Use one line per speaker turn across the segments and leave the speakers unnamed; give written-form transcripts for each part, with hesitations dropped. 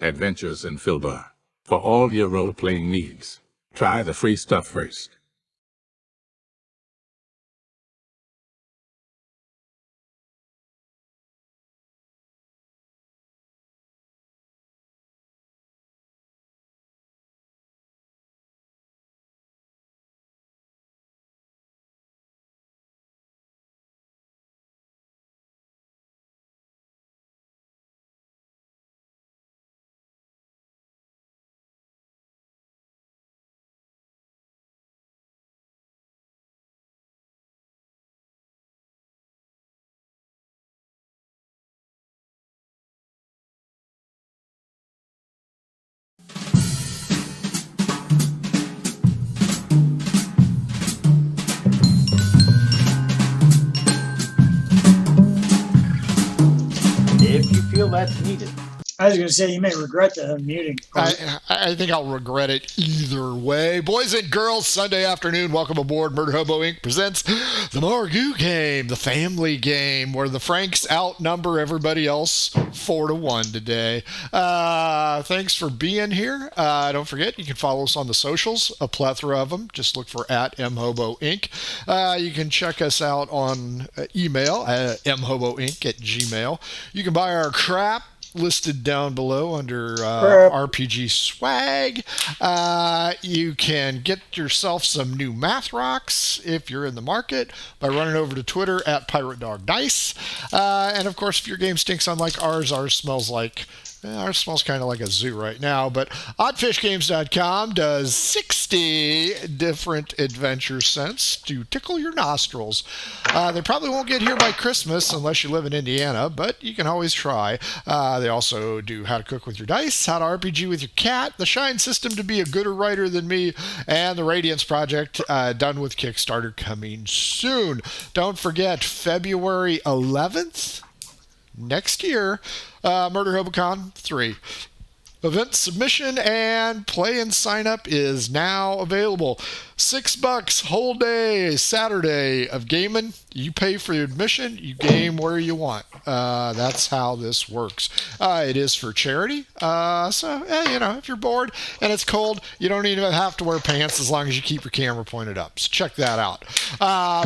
Adventures in Filbar. For all your role-playing needs, try the free stuff first.
If you feel that's needed.
I was going to say, you may regret the muting.
I think I'll regret it either way. Boys and girls, Sunday afternoon, welcome aboard. Murder Hobo Inc. presents the Margou game, the family game, where the Franks outnumber everybody else 4-1 today. Thanks for being here. Don't forget, you can follow us on the socials, a plethora of them. Just look for @mhobo inc. You can check us out on email, mhoboinc@gmail. You can buy our crap listed down below under RPG swag. You can get yourself some new math rocks if you're in the market by running over to Twitter @PirateDogDice. And of course, if your game stinks unlike ours smells kind of like a zoo right now, but oddfishgames.com does 60 different adventure scents to tickle your nostrils. They probably won't get here by Christmas unless you live in Indiana, but you can always try. They also do how to cook with your dice, how to RPG with your cat, the Shine system to be a gooder writer than me, and the Radiance Project, done with Kickstarter, coming soon. Don't forget, February 11th, next year, Murder Hobocon 3. Event submission and play and sign up is now available. $6 whole day, Saturday of gaming. You pay for your admission, you game where you want. That's how this works. It is for charity. If you're bored and it's cold, you don't even have to wear pants as long as you keep your camera pointed up. So check that out.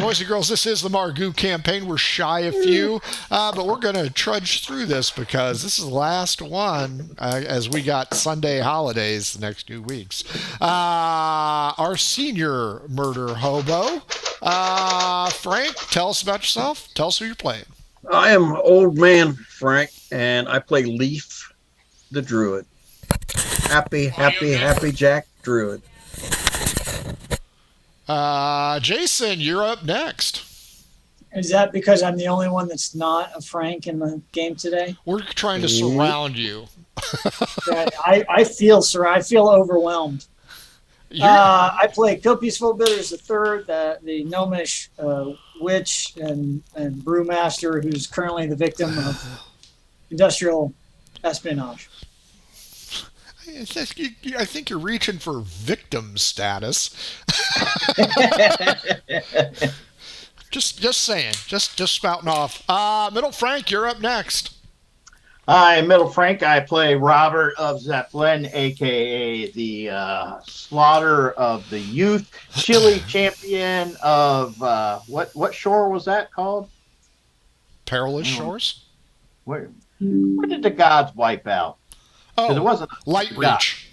Boys and girls, this is the Margou campaign. We're shy a few, but we're going to trudge through this because this is the last one as we got Sunday holidays the next 2 weeks. Our senior murder hobo, Frank, tell us about yourself. Tell us who you're playing.
I am Old Man Frank, and I play Leaf the Druid. Happy Jack Druid.
Jason, you're up next.
Is that because I'm the only one that's not a Frank in the game today?
We're trying to surround you.
I feel overwhelmed. I play Copious Full Bitters III, the gnomish witch and brewmaster who's currently the victim of industrial espionage.
I think you're reaching for victim status. Just saying. Just spouting off. Middle Frank, you're up next.
Hi, Middle Frank. I play Robert of Zeppelin, a.k.a. the Slaughter of the Youth, Chili Champion of, what shore was that called?
Perilous Shores?
Where did the gods wipe out?
Oh,
it wasn't
Light Reach.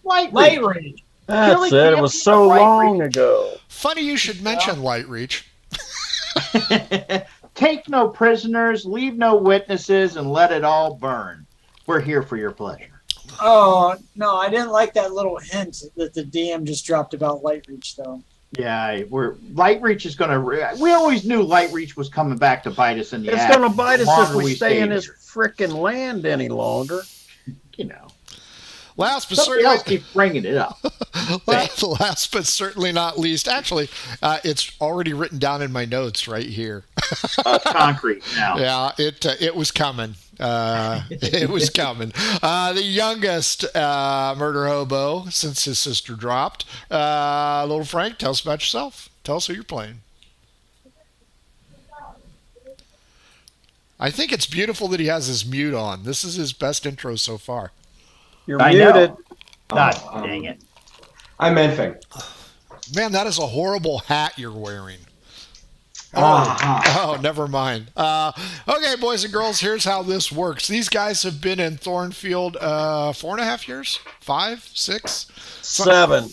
Light
Reach.
That's it. It was so long ago.
Funny you should mention Light Reach.
Take no prisoners, leave no witnesses, and let it all burn. We're here for your pleasure.
Oh, no, I didn't like that little hint that the DM just dropped about Light Reach, though.
Yeah, Light Reach is going to... We always knew Light Reach was coming back to bite us in the ass.
It's going to bite us if we stay
stay
in this frickin' land any longer.
You know.
Last but
Somebody else keeps bringing it up.
Last but certainly not least, actually, it's already written down in my notes right here.
Concrete now.
Yeah, it was coming. It was coming. The youngest murder hobo since his sister dropped. Little Frank, tell us about yourself. Tell us who you're playing. I think it's beautiful that he has his mute on. This is his best intro so far.
You're
I
muted.
know. God dang it.
I'm Enfing.
Man, that is a horrible hat you're wearing.
Ah.
Oh, never mind. Okay, boys and girls, here's how this works. These guys have been in Thornfield 4.5 years? 5, 6?
7.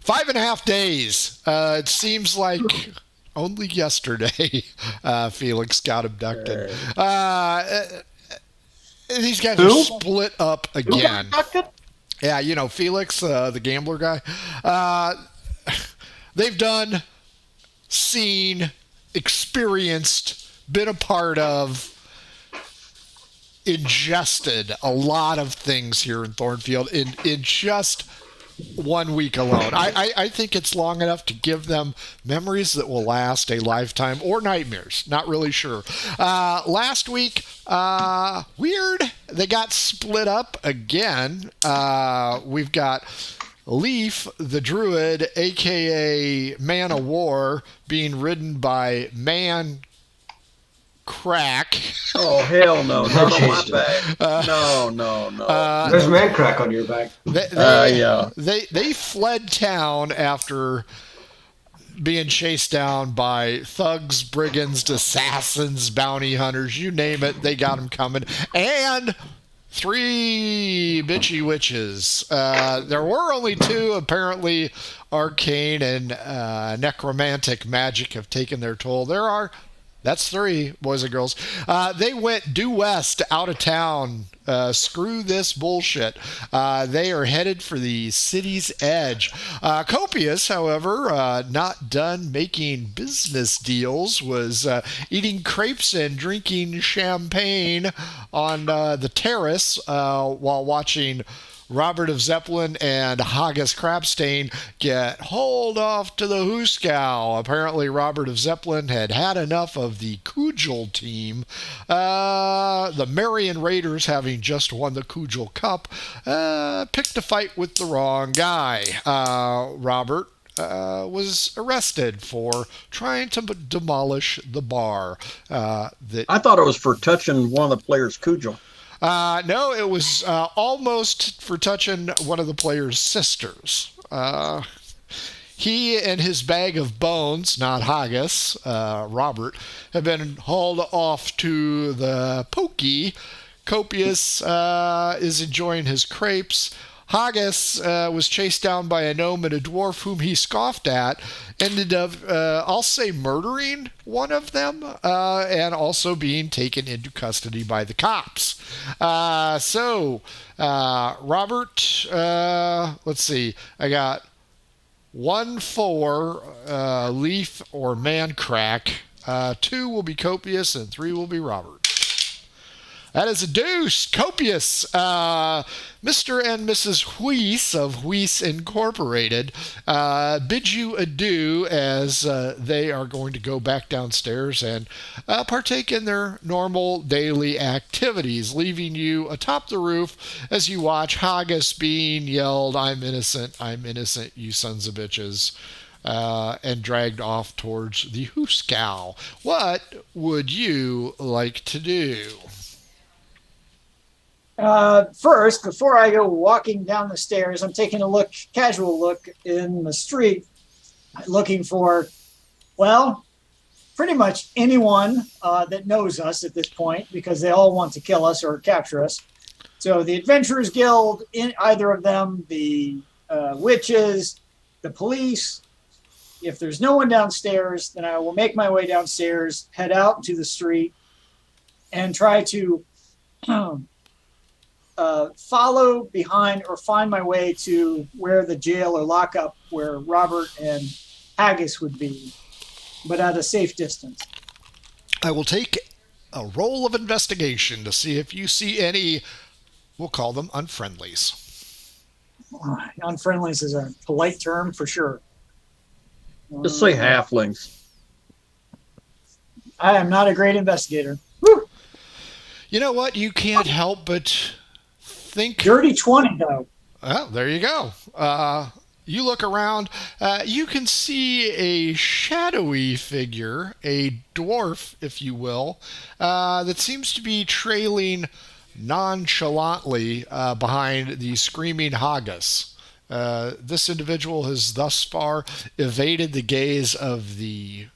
5.5 days. It seems like only yesterday Felix got abducted. These guys are split up again. Yeah, you know, Felix, the gambler guy. They've done, seen, experienced, been a part of, ingested a lot of things here in Thornfield in just 1 week alone. I think it's long enough to give them memories that will last a lifetime, or nightmares. Not really sure. Last week, weird. They got split up again. We've got Leaf, the druid, a.k.a. Man of War, being ridden by Man Crack.
Oh, hell no. Not on my back. No.
There's man crack on your back.
Yeah.
They fled town after being chased down by thugs, brigands, assassins, bounty hunters, you name it. They got them coming. And 3 bitchy witches. There were only 2. Apparently, arcane and necromantic magic have taken their toll. That's 3, boys and girls. They went due west, out of town. Screw this bullshit. They are headed for the city's edge. Copious, however, not done making business deals, was eating crepes and drinking champagne on the terrace while watching Robert of Zeppelin and Haggis Crabstain get hauled off to the Hooskow. Apparently, Robert of Zeppelin had had enough of the Kujal team. The Marion Raiders, having just won the Kujal Cup, picked a fight with the wrong guy. Robert was arrested for trying to demolish the bar.
I thought it was for touching one of the players' cudgel.
No, it was almost for touching one of the player's sisters. He and his bag of bones, not haggis, Robert, have been hauled off to the pokey. Copious is enjoying his crepes. Haggis was chased down by a gnome and a dwarf whom he scoffed at, ended up, I'll say, murdering one of them, and also being taken into custody by the cops. Robert, let's see, I got 1 for Leaf or Man Crack, 2 will be Copious, and 3 will be Robert. That is a deuce. Copious. Mr. and Mrs. Huis of Huis Incorporated bid you adieu as they are going to go back downstairs and partake in their normal daily activities, leaving you atop the roof as you watch Haggis being yelled, I'm innocent, you sons of bitches, and dragged off towards the Hooskow. What would you like to do?
First, before I go walking down the stairs, I'm taking a casual look in the street, looking for, well, pretty much anyone that knows us at this point, because they all want to kill us or capture us. So the Adventurers Guild, either of them, the witches, the police. If there's no one downstairs, then I will make my way downstairs, head out into the street, and try to follow behind or find my way to where the jail or lockup where Robert and Haggis would be, but at a safe distance.
I will take a roll of investigation to see if you see any, we'll call them unfriendlies.
Unfriendlies is a polite term for sure.
Just say halflings.
I am not a great investigator.
You know what? You can't help but think.
Dirty 20, though.
Well, there you go. You look around. You can see a shadowy figure, a dwarf, if you will, that seems to be trailing nonchalantly behind the screaming haggis. This individual has thus far evaded the gaze of the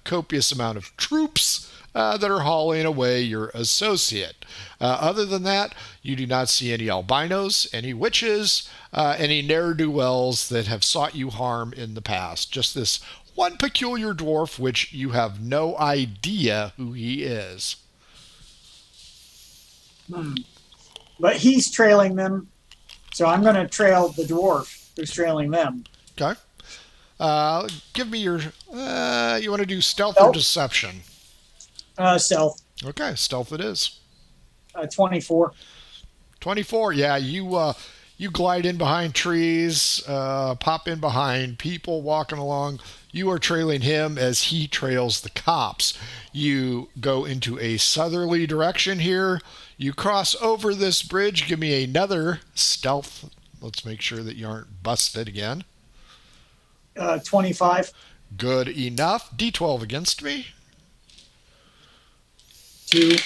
copious amount of troops that are hauling away your associate. Other than that, you do not see any albinos, any witches, any ne'er-do-wells that have sought you harm in the past. Just this one peculiar dwarf, which you have no idea who he is.
But he's trailing them, so I'm going to trail the dwarf who's trailing them.
Okay. Give me your... you want to do stealth or
Stealth?
deception?
Stealth.
Okay, stealth it is.
24.
24, yeah, you glide in behind trees, pop in behind people walking along. You are trailing him as he trails the cops. You go into a southerly direction here. You cross over this bridge. Give me another stealth. Let's make sure that you aren't busted again.
25.
Good enough. D12 against me.
2.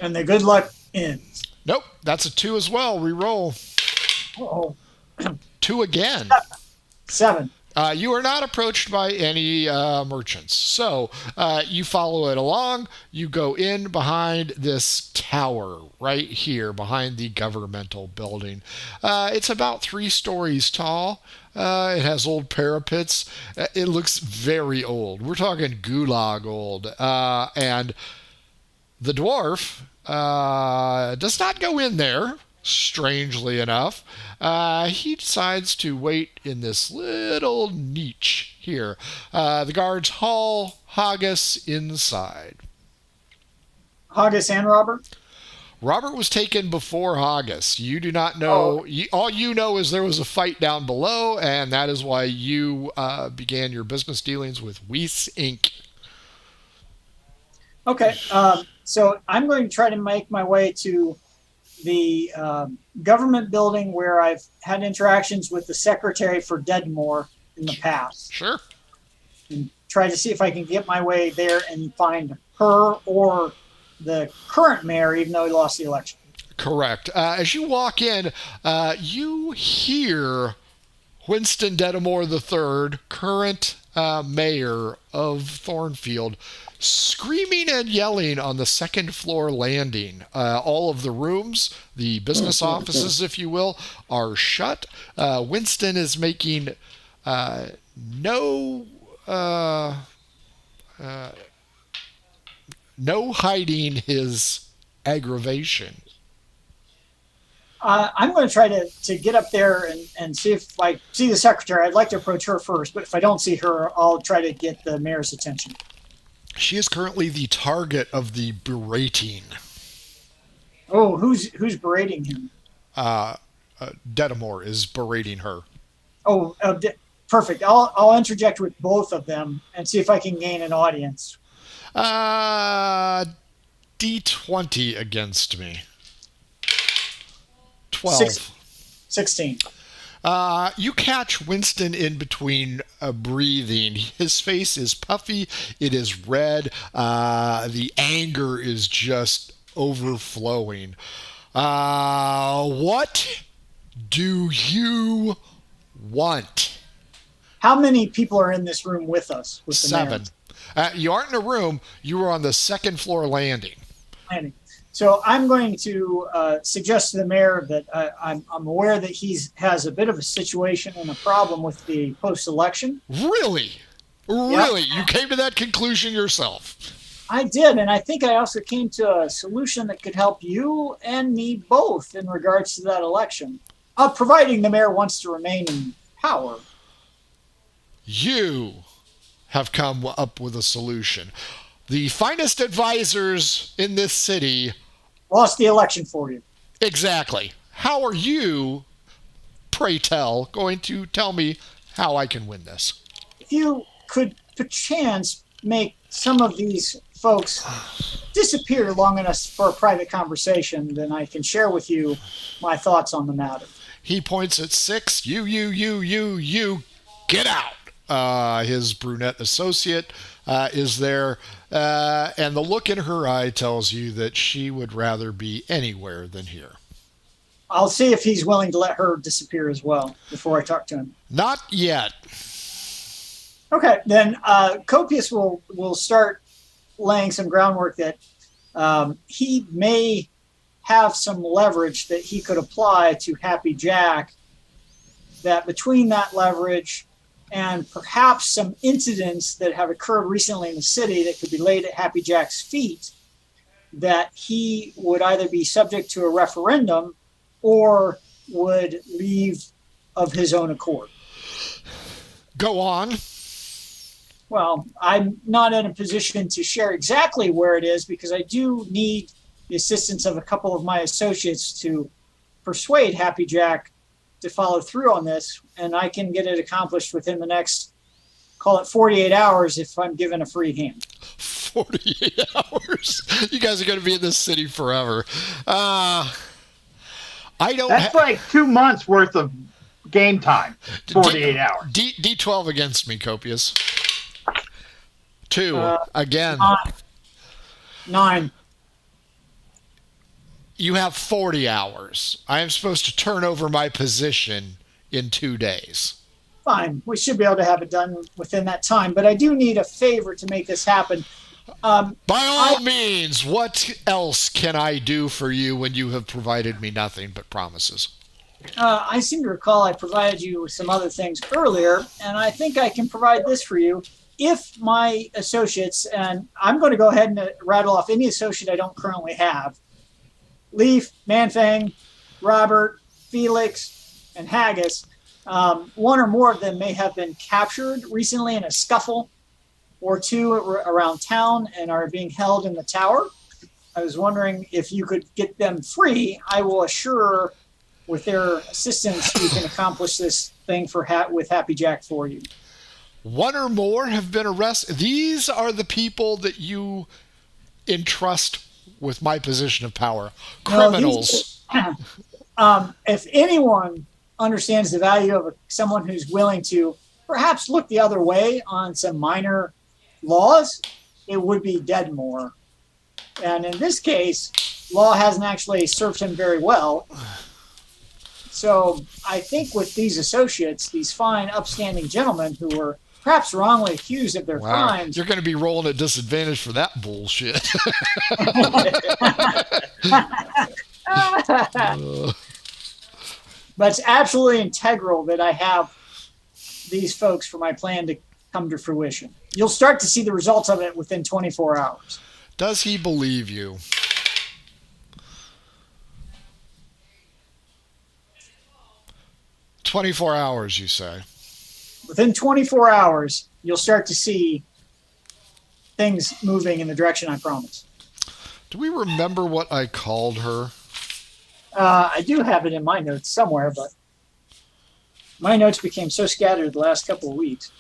And the good luck ends.
Nope, that's a 2 as well. Reroll.
Oh,
2 again.
7.
You are not approached by any merchants. So you follow it along. You go in behind this tower right here, behind the governmental building. It's about 3 stories tall. It has old parapets. It looks very old. We're talking gulag old. And the dwarf does not go in there. Strangely enough, he decides to wait in this little niche here. The guards haul Haggis inside.
Haggis and Robert?
Robert was taken before Haggis. You do not know. All you know is there was a fight down below, and that is why you began your business dealings with Weiss Inc.
Okay, so I'm going to try to make my way to the government building where I've had interactions with the secretary for Deadmore in the past.
Sure.
And try to see if I can get my way there and find her or the current mayor, even though he lost the election.
Correct. As you walk in, you hear Winston Dedamore III, current mayor of Thornfield, screaming and yelling on the second floor landing. All of the rooms, the business offices, if you will, are shut. Winston is making no hiding his aggravation.
I'm going to try to get up there and see if I see the secretary. I'd like to approach her first, but if I don't see her, I'll try to get the mayor's attention.
She is currently the target of the berating.
Oh, who's berating him?
Dedamore is berating her.
Oh, perfect. I'll interject with both of them and see if I can gain an audience.
D20 against me. 12.
16.
You catch Winston in between breathing. His face is puffy. It is red. The anger is just overflowing. What do you want?
How many people are in this room with us? With the
7. You aren't in a room. You are on the second floor landing.
So I'm going to suggest to the mayor that I'm aware that he has a bit of a situation and a problem with the post-election.
Really? Really? Yep. You came to that conclusion yourself?
I did, and I think I also came to a solution that could help you and me both in regards to that election, providing the mayor wants to remain in power.
You have come up with a solution. The finest advisors in this city
lost the election for you.
Exactly. How are you, pray tell, going to tell me how I can win this?
If you could perchance make some of these folks disappear long enough for a private conversation, then I can share with you my thoughts on the matter.
He points at 6. You, get out. his brunette associate, is there. And the look in her eye tells you that she would rather be anywhere than here.
I'll see if he's willing to let her disappear as well before I talk to him.
Not yet.
Okay, then Copius will start laying some groundwork that he may have some leverage that he could apply to Happy Jack, that between that leverage and perhaps some incidents that have occurred recently in the city that could be laid at Happy Jack's feet, that he would either be subject to a referendum or would leave of his own accord.
Go on.
Well, I'm not in a position to share exactly where it is because I do need the assistance of a couple of my associates to persuade Happy Jack to follow through on this, and I can get it accomplished within the next, call it 48 hours if I'm given a free hand.
48 hours? You guys are going to be in this city forever. I don't.
That's like 2 months worth of game time. 48 hours.
D12 against me, Copius. 2 again.
9.
You have 40 hours. I am supposed to turn over my position in 2 days.
Fine. We should be able to have it done within that time, but I do need a favor to make this happen.
By all means, what else can I do for you when you have provided me nothing but promises?
I seem to recall I provided you with some other things earlier, and I think I can provide this for you. If my associates, and I'm going to go ahead and rattle off any associate I don't currently have, Leaf, Manfang, Robert, Felix, and Haggis, one or more of them may have been captured recently in a scuffle or two around town and are being held in the tower. I was wondering if you could get them free. I will assure with their assistance we can accomplish this thing with Happy Jack for you.
One or more have been arrested. These are the people that you entrust with my position of power. Criminals.
If anyone understands the value of someone who's willing to perhaps look the other way on some minor laws, it would be Deadmore. And in this case, law hasn't actually served him very well. So I think with these associates, these fine, upstanding gentlemen who were perhaps wrongly accused of their crimes.
You're going to be rolling at disadvantage for that bullshit.
But it's absolutely integral that I have these folks for my plan to come to fruition. You'll start to see the results of it within 24 hours.
Does he believe you? "24 hours, you say?"
Within 24 hours, you'll start to see things moving in the direction I promised.
Do we remember what I called her?
I do have it in my notes somewhere, but my notes became so scattered the last couple of weeks.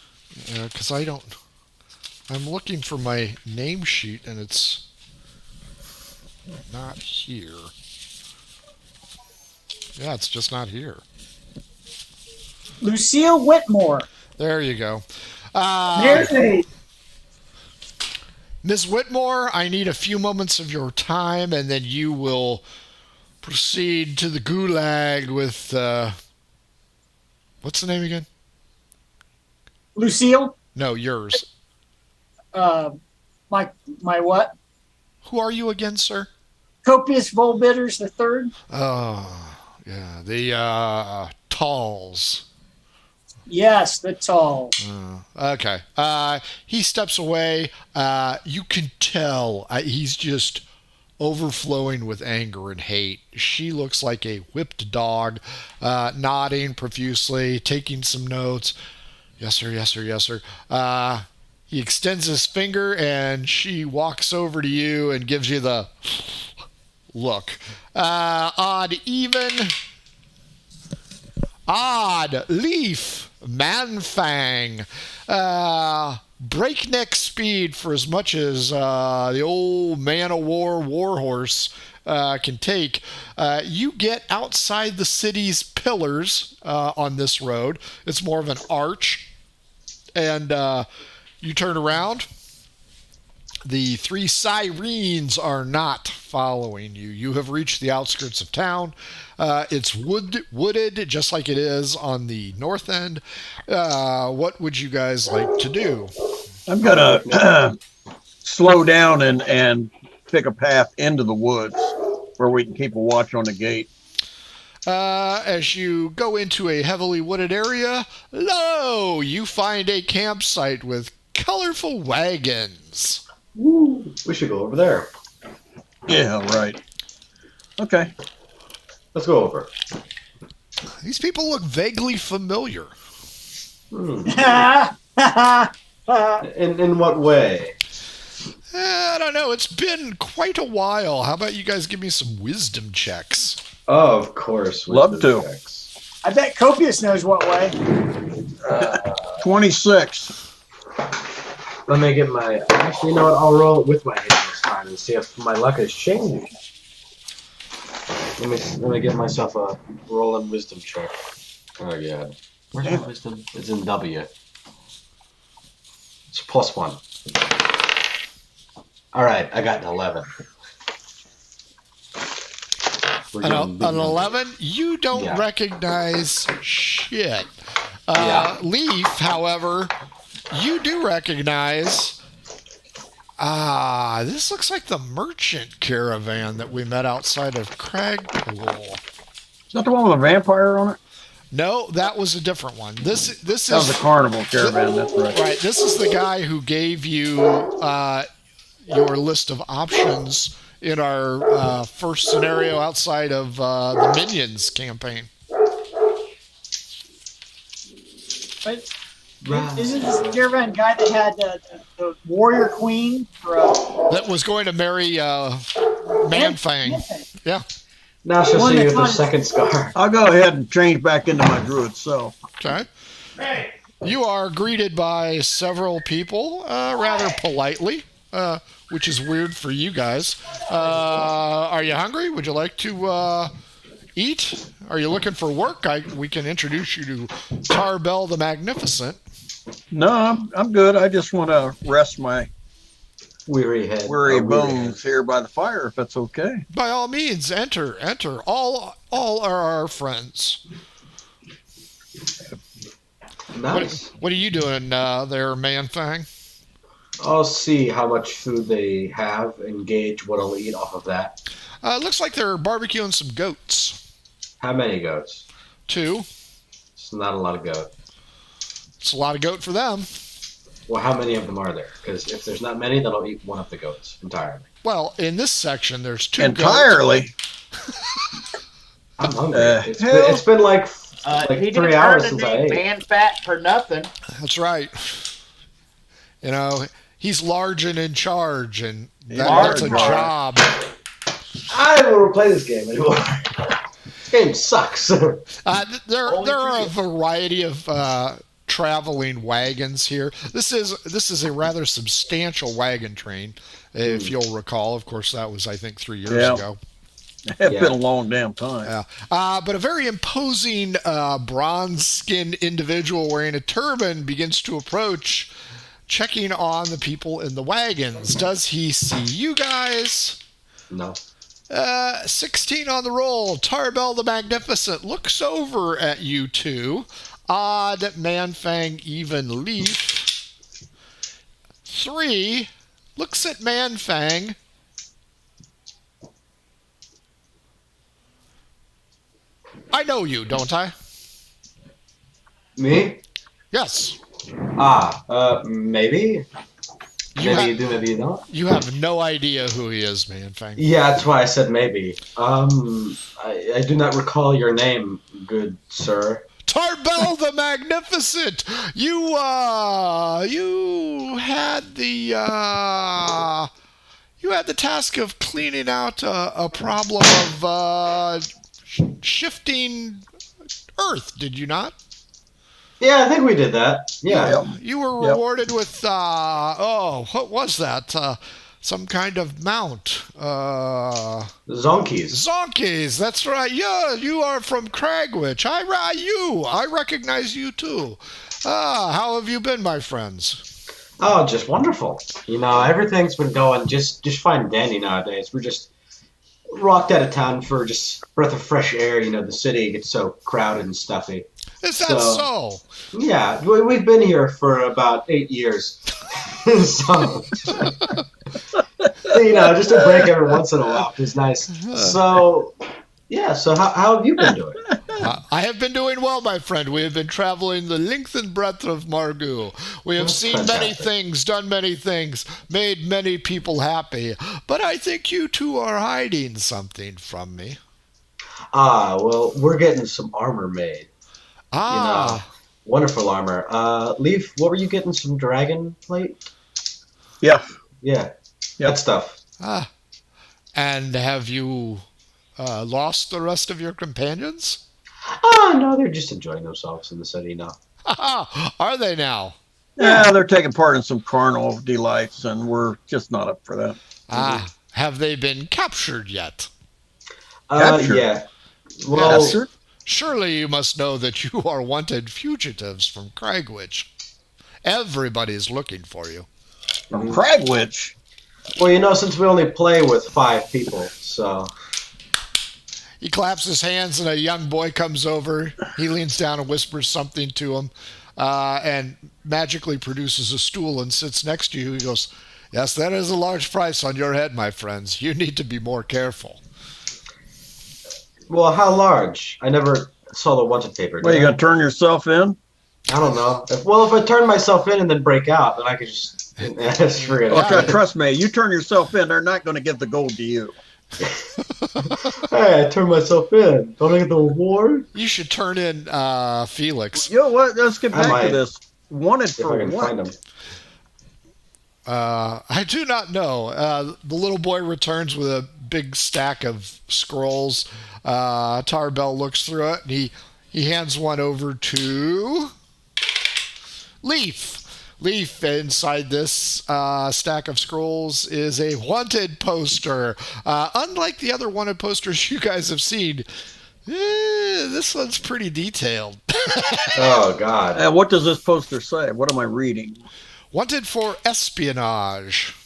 Yeah, because I'm looking for my name sheet and it's not here. Yeah, it's just not here.
Lucille Whitmore.
There you go.
Mary.
Ms. Whitmore, I need a few moments of your time, and then you will proceed to the gulag with, what's the name again?
Lucille?
No, yours.
My what?
Who are you again, sir?
Copius Volbitters III.
Oh, yeah, the Talls.
Yes, the tall.
Okay. He steps away. You can tell he's just overflowing with anger and hate. She looks like a whipped dog, nodding profusely, taking some notes. Yes, sir, yes, sir, yes, sir. He extends his finger, and she walks over to you and gives you the look. Odd even. Odd Leaf. Manfang. Breakneck speed for as much as the old man-o'-war warhorse can take. You get outside the city's pillars on this road. It's more of an arch. and you turn around. The 3 sirens are not following you. You have reached the outskirts of town. It's wooded, just like it is on the north end. What would you guys like to do?
I'm gonna slow down and pick a path into the woods where we can keep a watch on the gate.
As you go into a heavily wooded area, lo, you find a campsite with colorful wagons.
Woo, we should go over there.
Yeah, right. Okay.
Let's go over.
These people look vaguely familiar.
In what way?
I don't know. It's been quite a while. How about you guys give me some wisdom checks?
Oh, of course.
Love to.
Checks.
I bet Copious knows what way.
26.
Let me get my. Actually, you know what? I'll roll it with my hand this time and see if my luck has changed. Let me get myself a roll and wisdom check. Oh yeah. Where's my wisdom? It's in W. It's +1. All right, I got an 11.
An 11? You don't recognize shit. Leaf, however, you do recognize. This looks like the merchant caravan that we met outside of Cragpool.
Is that the one with a vampire on it?
No, that was a different one. This
That
is
was a carnival caravan. That's right.
right. This is the guy who gave you your list of options in our first scenario outside of the Minions campaign.
But isn't this the caravan guy that had the warrior queen?
That was going to marry Manfang. Yeah.
Now she'll
One
see you
that's
with a
not-
second scar.
I'll go ahead and change back into my druid self.
Okay. You are greeted by several people rather politely, which is weird for you guys. Are you hungry? Would you like to eat? Are you looking for work? We can introduce you to Tarbell the Magnificent.
No, I'm good. I just want to rest my
Weary head.
weary
Oh,
bones here by the fire, if that's okay.
By all means, enter. All are our friends.
Nice.
What are you doing there, Manfang?
I'll see how much food they have and gauge what I'll eat off of that.
Looks like they're barbecuing some goats.
How many goats?
2.
It's not a lot of goat.
It's a lot of goat for them.
Well, how many of them are there? Because if there's not many, then I'll eat one of the goats entirely.
Well, in this section, there's 2
Entirely.
I'm hungry.
hell.
It's been like
He
3
didn't
hours
earn
since
the
I
name
ate.
Man Fat for nothing.
That's right. You know, he's large and in charge, and
Large
that's a
and large.
job.
I don't want to play this game anymore. This game sucks.
There
Only
are a
3.
variety of traveling wagons here. This is a rather substantial wagon train, if you'll recall. Of course, that was, I think, 3 years
Yeah.
ago.
It's
Yeah.
been a long damn time.
Yeah. But a very imposing bronze-skinned individual wearing a turban begins to approach, checking on the people in the wagons. Does he see you guys?
No.
16 on the roll. Tarbell the Magnificent looks over at you two. Odd, Manfang, even Leaf. 3 looks at Manfang. I know you, don't I?
Me?
Yes.
Maybe.
You
Maybe
have-
you do, maybe you don't.
You have no idea who he is, Manfang.
Yeah, that's why I said maybe. I do not recall your name, good sir.
Tarbell the Magnificent. You had the task of cleaning out a problem of shifting Earth, did you not?
Yeah, I think we did that. Yeah.
You were rewarded with what was that? Some kind of mount.
Zonkies.
Zonkies, that's right. Yeah, you are from Cragwich. I recognize you too. How have you been, my friends?
Oh, just wonderful. Everything's been going just fine and dandy nowadays. We're just rocked out of town for just breath of fresh air. The city gets so crowded and stuffy.
Is that so?
Yeah, we've been here for about 8 years. So, just a break every once in a while is nice. So, yeah, so how have you been doing?
I have been doing well, my friend. We have been traveling the length and breadth of Margou. We have seen many things, done many things, made many people happy. But I think you two are hiding something from me.
Well, we're getting some armor made. Wonderful armor. Leaf, what were you getting? Some dragon plate?
Yeah.
Yeah, that stuff.
And have you lost the rest of your companions?
No, they're just enjoying themselves in the city now.
Are they now?
Yeah, they're taking part in some carnal delights, and we're just not up for that.
Have they been captured yet?
Captured?
Yeah. Well,
Captured?
Surely you must know that you are wanted fugitives from Cragwich. Everybody's looking for you.
From Cragwich?
Well, since we only play with 5 people, so...
He claps his hands and a young boy comes over. He leans down and whispers something to him and magically produces a stool and sits next to you. He goes, "Yes, that is a large price on your head, my friends. You need to be more careful."
Well, how large? I never saw the wanted paper.
Well, you going to turn yourself in?
I don't know. If I turn myself in and then break out, then I could just forget it.
Okay, trust me, you turn yourself in, they're not going to give the gold to you.
Hey, I turned myself in. Don't I get the reward?
You should turn in Felix.
You know what? Let's get
I
back
might.
to this. Wanted
If
for
I can
what?
find them.
I do not know. The little boy returns with a big stack of scrolls. Tarbell looks through it and he hands one over to Leaf. Leaf, inside this stack of scrolls is a wanted poster. Unlike the other wanted posters you guys have seen, this one's pretty detailed.
Oh, God.
And what does this poster say? What am I reading?
Wanted for espionage.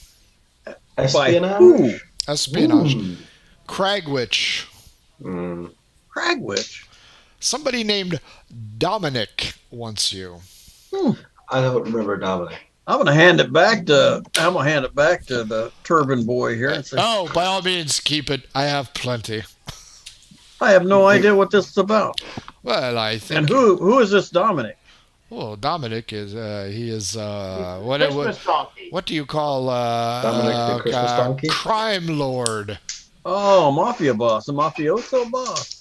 Espionage?
Who?
Espionage. Cragwich.
Cragwich.
Somebody named Dominic wants you.
I don't remember Dominic.
I'm gonna hand it back to the turban boy here and say,
Oh, by all means, keep it. I have plenty.
I have no idea what this is about.
Well, I think.
And who is this Dominic?
Oh, Dominic is he is
Christmas donkey.
what do you call
Dominic the Christmas donkey?
crime lord?
Oh, mafia boss, a mafioso boss.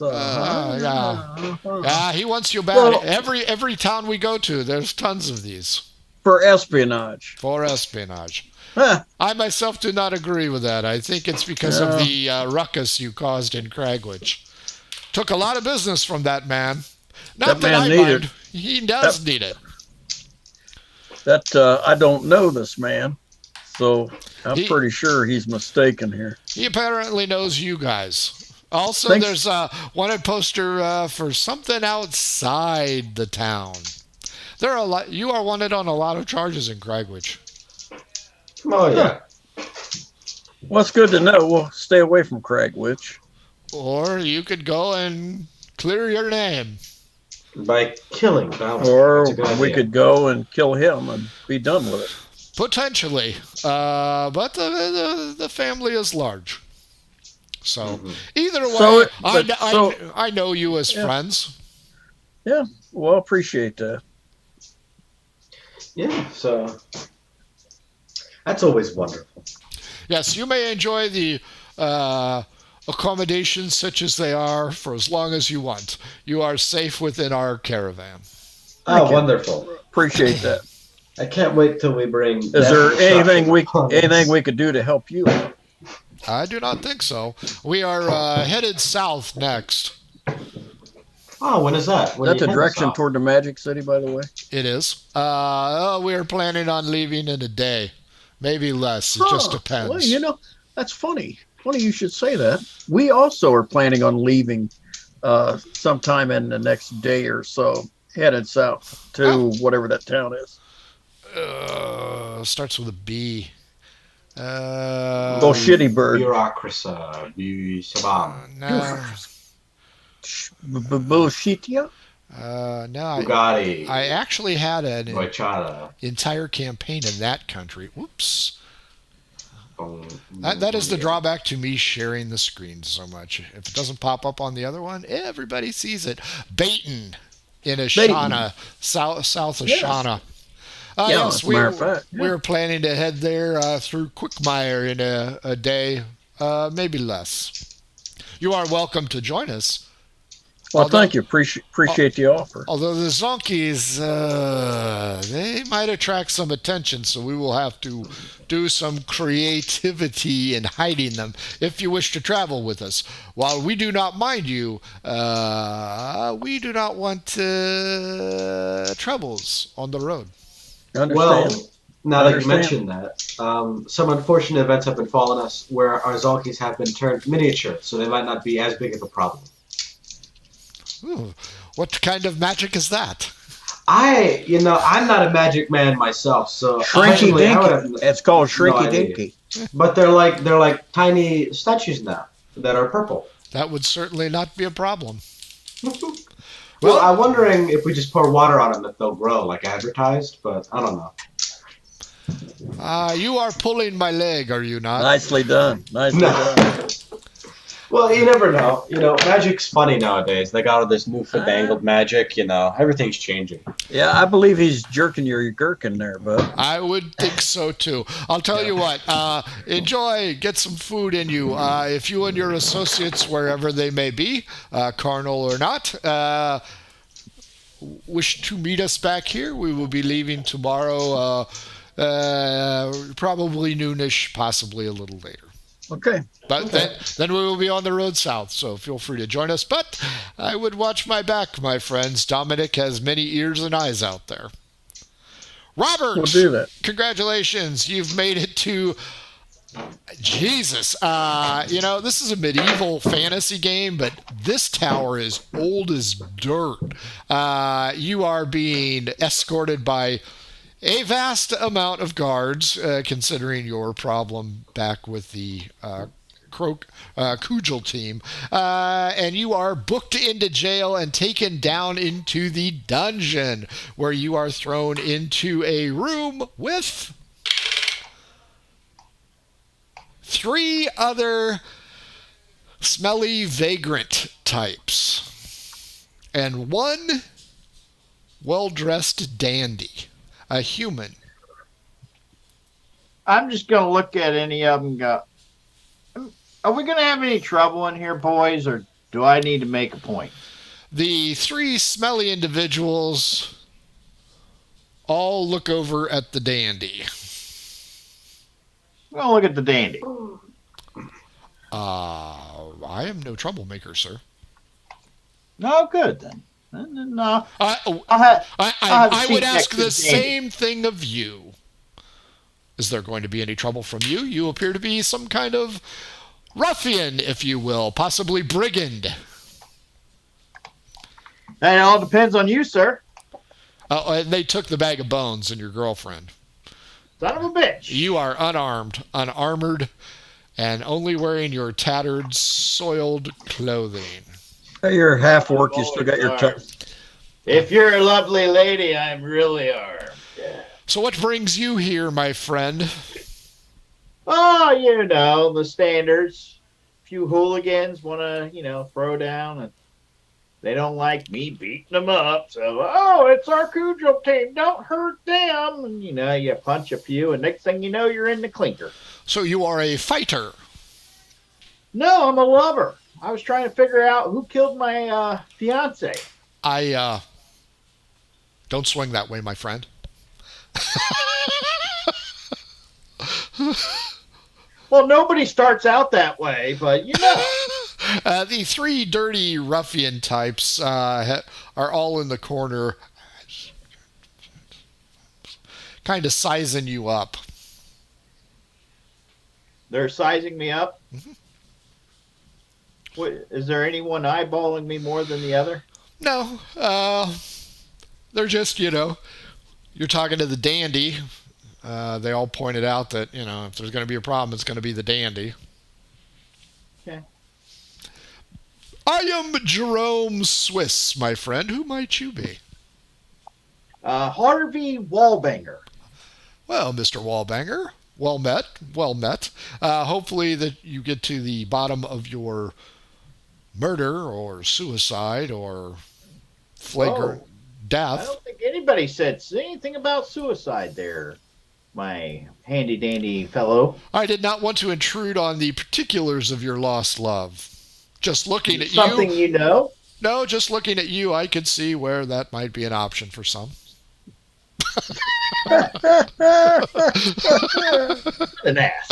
Yeah, he wants you bad.
Well-
Every town we go to, there's tons of these
For espionage.
for espionage.
Huh.
I myself do not agree with that. I think it's because of the ruckus you caused in Cragwich. Took a lot of business from that man. Not
That man
I
needed-
mind. He does need it.
That I don't know this man, so I'm
He-
pretty sure he's mistaken here.
He apparently knows you guys. Also,
Thanks.
there's a wanted poster for something outside the town. There are a lot. You are wanted on a lot of charges in Cragwich.
Oh, yeah.
Well, it's good to know. We'll stay away from Cragwich.
Or you could go and clear your name.
By killing Dominic.
Or
That's a good
we
idea.
could go and kill him and be done with it.
Potentially. But the family is large. So either way,
So it-
I,
but-
I,
so-
I know you as
Yeah.
friends.
Yeah, well, appreciate that.
Yeah, so that's always wonderful.
Yes, you may enjoy the accommodations such as they are for as long as you want. You are safe within our caravan.
Oh,
you.
wonderful.
Appreciate that.
I can't wait till we bring.
Is there anything we
we
could do to help you out?
I do not think so. We are headed south next.
Oh, when is that? When
That's
you
the
head
direction
south?
toward the Magic City, by the way.
It is. We are planning on leaving in a day. Maybe less. It just
Huh.
depends.
Well, you know, that's funny. Funny you should say that. We also are planning on leaving sometime in the next day or so. headed south to whatever that town is.
Starts with a B.
Shitty bird.
Bureaucracy. Sabam.
No.
Bullshitia?
No.
Bugatti.
I actually had an
Mochada.
entire campaign in that country. Whoops. That is the drawback to me sharing the screen so much. If it doesn't pop up on the other one, everybody sees it. Baton in Ashana, south of Shauna. Yes, we were planning to head there through Quickmire in a day, maybe less. You are welcome to join us.
Well, thank you. Appreciate the offer.
Although the Zonkies, they might attract some attention, so we will have to do some creativity in hiding them if you wish to travel with us. While we do not mind you, we do not want troubles on the road.
Well, now that you mention that, some unfortunate events have befallen us where our Zonkies have been turned miniature, so they might not be as big of a problem.
Ooh, what kind of magic is that?
I'm not a magic man myself, so
Shrinky Dinky. It's called Shrinky Dinky.
But they're like tiny statues now that are purple.
That would certainly not be a problem.
Well, I'm wondering if we just pour water on them if they'll grow, like advertised, but I don't know.
You are pulling my leg, are you not?
Nicely done. Done.
Well, you never know. Magic's funny nowadays. They got all this newfangled magic. Everything's changing.
Yeah, I believe he's jerking your gherkin there, bud.
I would think so too. I'll tell you what. Enjoy. Get some food in you. If you and your associates, wherever they may be, carnal or not, wish to meet us back here, we will be leaving tomorrow. Probably noonish, possibly a little later.
Okay.
But then we will be on the road south, so feel free to join us. But I would watch my back, my friends. Dominic has many ears and eyes out there. Robert,
we'll do that.
Congratulations. You've made it to... Jesus. This is a medieval fantasy game, but this tower is old as dirt. You are being escorted by a vast amount of guards, considering your problem back with the Kujal team. And you are booked into jail and taken down into the dungeon, where you are thrown into a room with 3 other smelly vagrant types and 1 well-dressed dandy. A human.
I'm just going to look at any of them and go, are we going to have any trouble in here, boys, or do I need to make a point?
The 3 smelly individuals all look over at the dandy.
I'm going to look at the dandy.
I am no troublemaker, sir.
No, good then. No.
I would ask the same thing of you. Is there going to be any trouble from you? You appear to be some kind of ruffian, if you will, possibly brigand.
That all depends on you, sir.
And they took the bag of bones and your girlfriend.
Son of a bitch.
You are unarmored, and only wearing your tattered, soiled clothing.
You're half orc. You still got your tongue.
If you're a lovely lady, I'm really armed. Yeah.
So what brings you here, my friend?
Oh, the standards. A few hooligans want to, throw down, and they don't like me beating them up. So, it's our Cujo team. Don't hurt them. And, you punch a few, and next thing you know, you're in the clinker.
So you are a fighter?
No, I'm a lover. I was trying to figure out who killed my fiance.
Don't swing that way, my friend.
Well, nobody starts out that way, but
the 3 dirty ruffian types are all in the corner, kind of sizing you up.
They're sizing me up?
Mm-hmm.
Is there anyone eyeballing me more than the other?
No. They're just, you're talking to the dandy. They all pointed out that, if there's going to be a problem, it's going to be the dandy.
Okay.
I am Jerome Swiss, my friend. Who might you be?
Harvey Wallbanger.
Well, Mr. Wallbanger, well met, well met. Hopefully that you get to the bottom of your murder or suicide or flagrant
I
death.
don't think anybody said anything about suicide there, my handy dandy fellow.
I did not want to intrude on the particulars of your lost love. Just looking at
Something
you.
you know?
No, just looking at you, I could see where that might be an option for some.
An ass.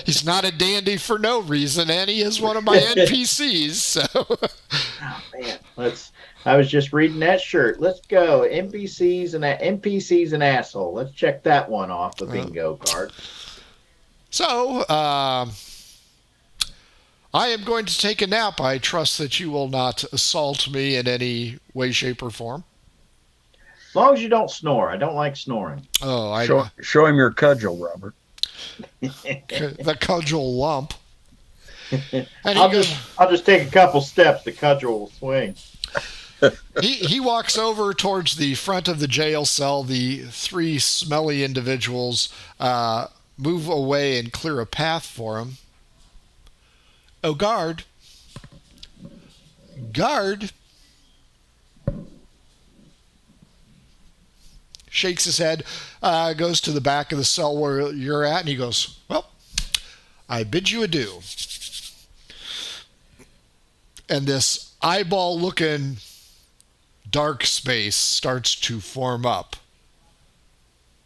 He's not a dandy for no reason, and he is one of my NPCs. So,
Oh man, I was just reading that shirt. Let's go. NPCs and asshole. Let's check that one off the bingo card.
So, I am going to take a nap. I trust that you will not assault me in any way, shape, or form.
As long as you don't snore. I don't like snoring.
Oh,
Show him your cudgel, Robert.
the cudgel lump. And
I'll just take a couple steps. The cudgel will swing.
he walks over towards the front of the jail cell. The three smelly individuals move away and clear a path for him. Oh, guard. Guard. Shakes his head, goes to the back of the cell where you're at, and he goes, well, I bid you adieu. And this eyeball-looking dark space starts to form up.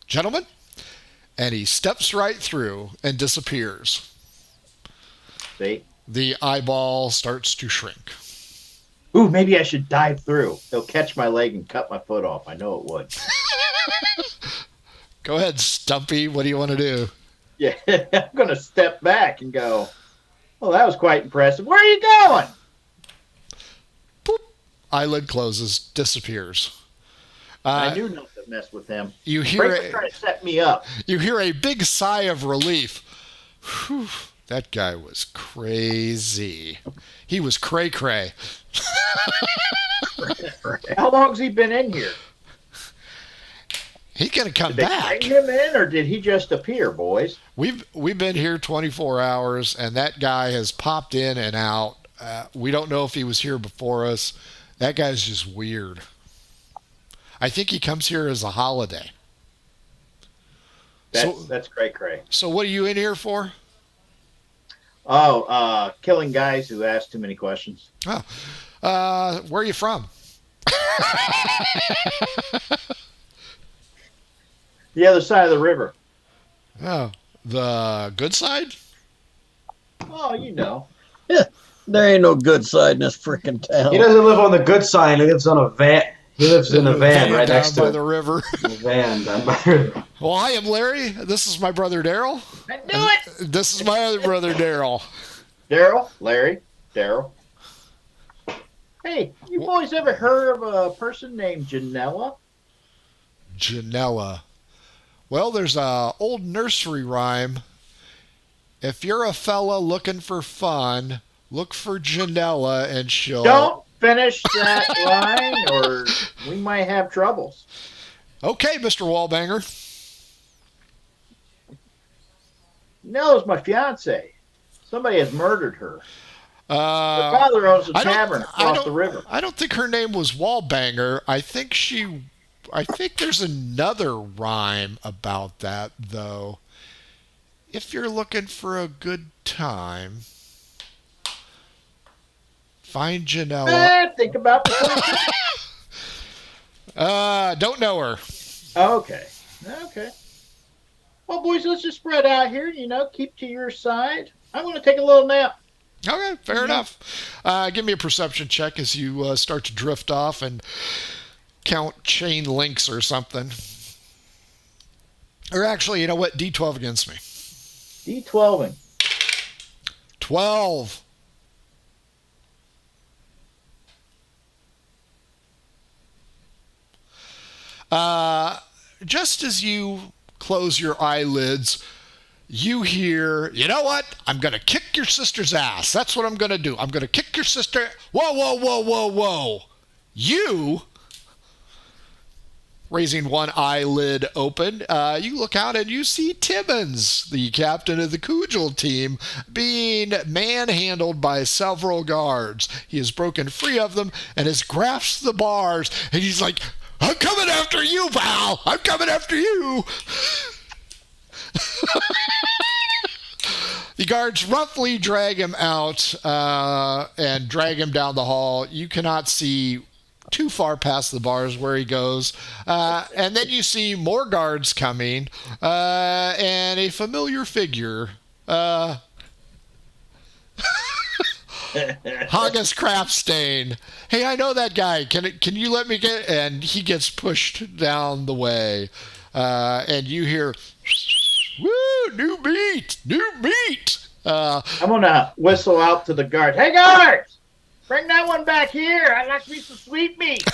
Gentlemen? And he steps right through and disappears.
See?
The eyeball starts to shrink.
Ooh, maybe I should dive through. He'll catch my leg and cut my foot off. I know it would.
Go ahead, Stumpy. What do you want to do?
Yeah, I'm going to step back and go, well, that was quite impressive. Where are you going?
Boop. Eyelid closes, disappears.
I knew not to mess with him.
You hear
Frank was trying to set me up.
You hear a big sigh of relief. Whew, that guy was crazy. He was cray-cray.
How long's he been in here?
He's going to come
Did they
back.
bring him in, or did he just appear, boys?
We've been here 24 hours, and that guy has popped in and out. We don't know if he was here before us. That guy's just weird. I think he comes here as a holiday.
That's cray-cray.
So what are you in here for?
Oh, killing guys who ask too many questions.
Oh, where are you from?
The other side of the river.
Oh, the good side?
Oh, you know.
There ain't no good side in this freaking town.
He doesn't live on the good side. He lives on a van. He lives in a van right
down
next to
by the river.
the van down by the river.
Well, I am Larry. This is my brother Daryl.
I knew it.
This is my other brother Daryl.
Daryl, Larry, Daryl. Hey, you boys ever heard of a person named Janella?
Janella. Well, there's a old nursery rhyme. If you're a fella looking for fun, look for Janella and she'll...
Don't finish that line or we might have troubles.
Okay, Mr. Wallbanger.
Janella's my fiance. Somebody has murdered her. Her
Uh,
father owns a
I don't-
tavern across the river.
I don't think her name was Wallbanger. I think there's another rhyme about that, though. If you're looking for a good time, find Janella.
Think about the
Don't know her.
Okay. Well, boys, let's just spread out here. Keep to your side. I'm going to take a little nap.
Okay, fair enough. Give me a perception check as you start to drift off and count chain links or something. Or actually, you know what? D12 against me.
D12ing.
just as you close your eyelids, you hear, you know what? I'm going to kick your sister's ass. That's what I'm going to do. I'm going to kick your sister. Whoa, whoa, whoa, whoa, whoa. You, raising one eyelid open, you look out and you see Timmons, the captain of the Kujal team, being manhandled by several guards. He has broken free of them and has grasped the bars, and he's like, I'm coming after you, pal. I'm coming after you. The guards roughly drag him out and drag him down the hall. You cannot see too far past the bars where he goes. And then you see more guards coming and a familiar figure. Haggis Craftstain. Hey, I know that guy. Can you let me get? And he gets pushed down the way. And you hear, woo, new meat.
I'm gonna whistle out to the guard. Hey guards, bring that one back here. I'd like me some sweet meat.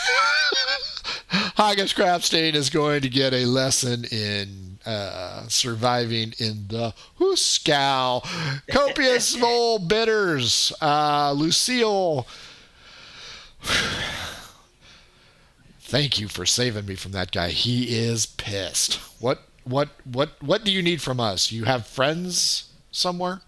Haggis Craftstain is going to get a lesson in surviving in the Hooskow. Copious old bitters. Lucille, thank you for saving me from that guy. He is pissed. What do you need from us? You have friends somewhere?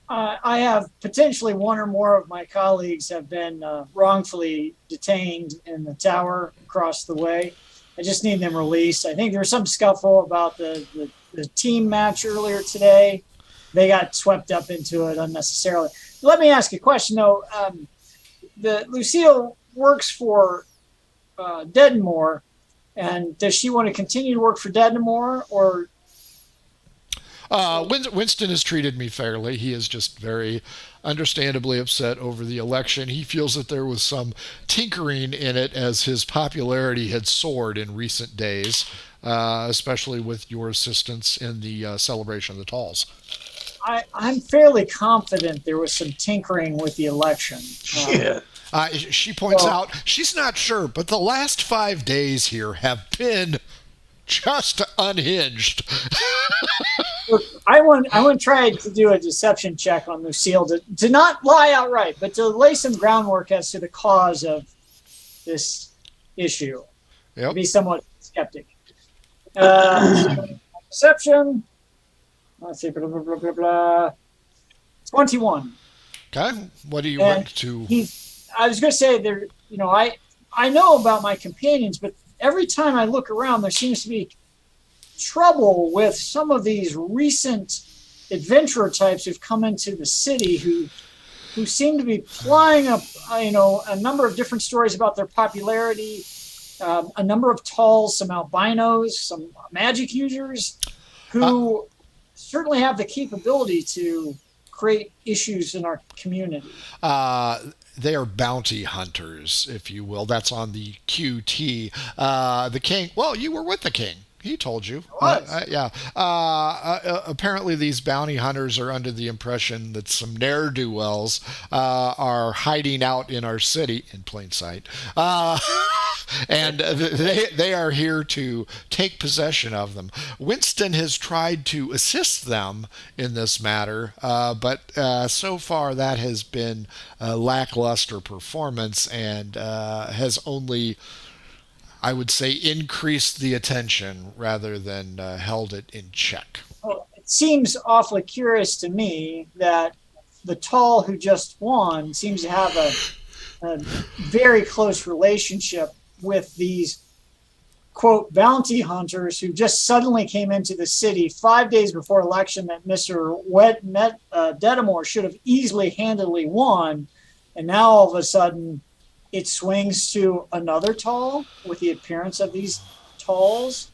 I have potentially one or more of my colleagues have been wrongfully detained in the tower across the way. I just need them released. I think there was some scuffle about the team match earlier today. They got swept up into it unnecessarily. Let me ask a question, though. The Lucille works for Deadmore, and does she want to continue to work for Deadmore, or?
Winston has treated me fairly. He is just very understandably upset over the election. He feels that there was some tinkering in it as his popularity had soared in recent days, especially with your assistance in the celebration of the Talls.
I'm fairly confident there was some tinkering with the election.
She points out she's not sure, but the last 5 days here have been just unhinged.
Look, I want to try to do a deception check on Lucille to not lie outright, but to lay some groundwork as to the cause of this issue.
Yep.
Be somewhat skeptic. Deception. Let's see. Blah, blah, blah, blah, blah. 21.
Okay. What do you
And
want to?
I was going to say there. I know about my companions, but every time I look around, there seems to be trouble with some of these recent adventurer types who've come into the city who seem to be plying up, a number of different stories about their popularity, a number of Talls, some albinos, some magic users who certainly have the capability to create issues in our community.
They are bounty hunters, if you will. That's on the QT. The king, well, you were with the king. He told you. Yeah. Apparently, these bounty hunters are under the impression that some ne'er-do-wells are hiding out in our city in plain sight. And they are here to take possession of them. Winston has tried to assist them in this matter, but so far that has been a lackluster performance and has only, I would say, increased the attention rather than held it in check.
Well, it seems awfully curious to me that the Tall who just won seems to have a very close relationship with these, quote, bounty hunters who just suddenly came into the city 5 days before election that Mr. Dedamore should have easily, handily won. And now all of a sudden it swings to another Tall with the appearance of these Talls.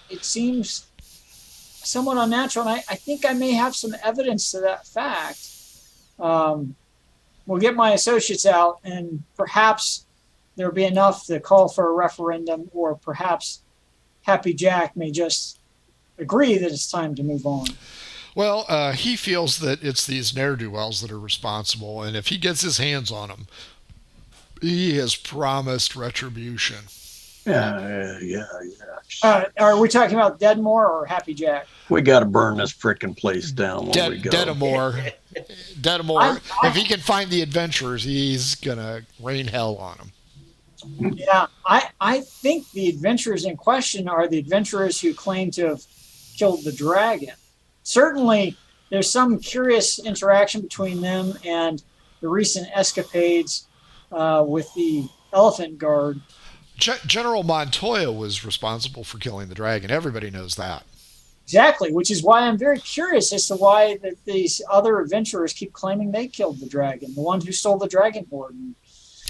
It seems somewhat unnatural, and I think I may have some evidence to that fact. We'll get my associates out, and perhaps there'll be enough to call for a referendum, or perhaps Happy Jack may just agree that it's time to move on.
Well, he feels that it's these ne'er-do-wells that are responsible, and if he gets his hands on them, he has promised retribution.
Yeah.
Are we talking about Deadmore or Happy Jack?
We got to burn this frickin' place down when we go.
Dedamore. If he can find the adventurers, he's gonna rain hell on them.
Yeah, I think the adventurers in question are the adventurers who claim to have killed the dragon. Certainly, there's some curious interaction between them and the recent escapades with the elephant guard.
General Montoya was responsible for killing the dragon. Everybody knows that.
Exactly, which is why I'm very curious as to why these other adventurers keep claiming they killed the dragon, the one who stole the dragon hoard and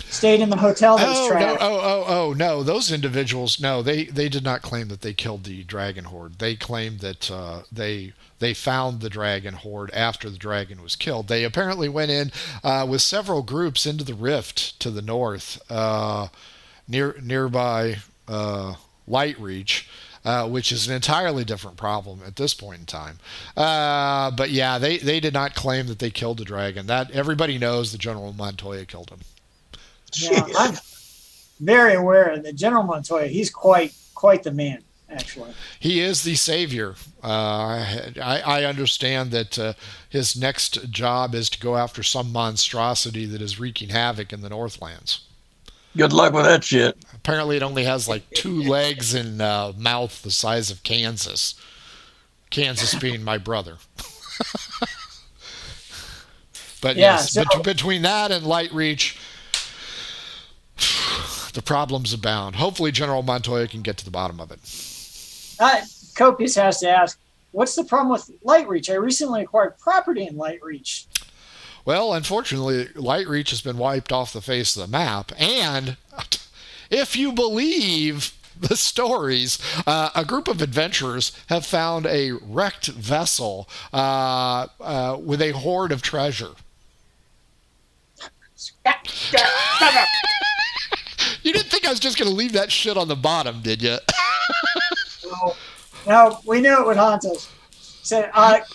stayed in the hotel that was trashed.
No, those individuals, no, they did not claim that they killed the dragon horde. They claimed that they found the dragon horde after the dragon was killed. They apparently went in with several groups into the rift to the north, nearby Light Reach, which is an entirely different problem at this point in time. But yeah, they did not claim that they killed the dragon. That everybody knows that General Montoya killed him.
Yeah, I'm very aware that General Montoya, he's quite the man, actually.
He is the savior. I understand that his next job is to go after some monstrosity that is wreaking havoc in the Northlands.
Good luck with that shit.
Apparently it only has like 2 legs and mouth the size of Kansas. Kansas being my brother. But
yeah,
yes, between that and Light Reach, the problems abound. Hopefully General Montoya can get to the bottom of it.
Copius has to ask, what's the problem with Light Reach? I recently acquired property in Light Reach.
Well, unfortunately, Light Reach has been wiped off the face of the map. And if you believe the stories, a group of adventurers have found a wrecked vessel with a hoard of treasure. You didn't think I was just going to leave that shit on the bottom, did you?
No, we knew it would haunt us. So,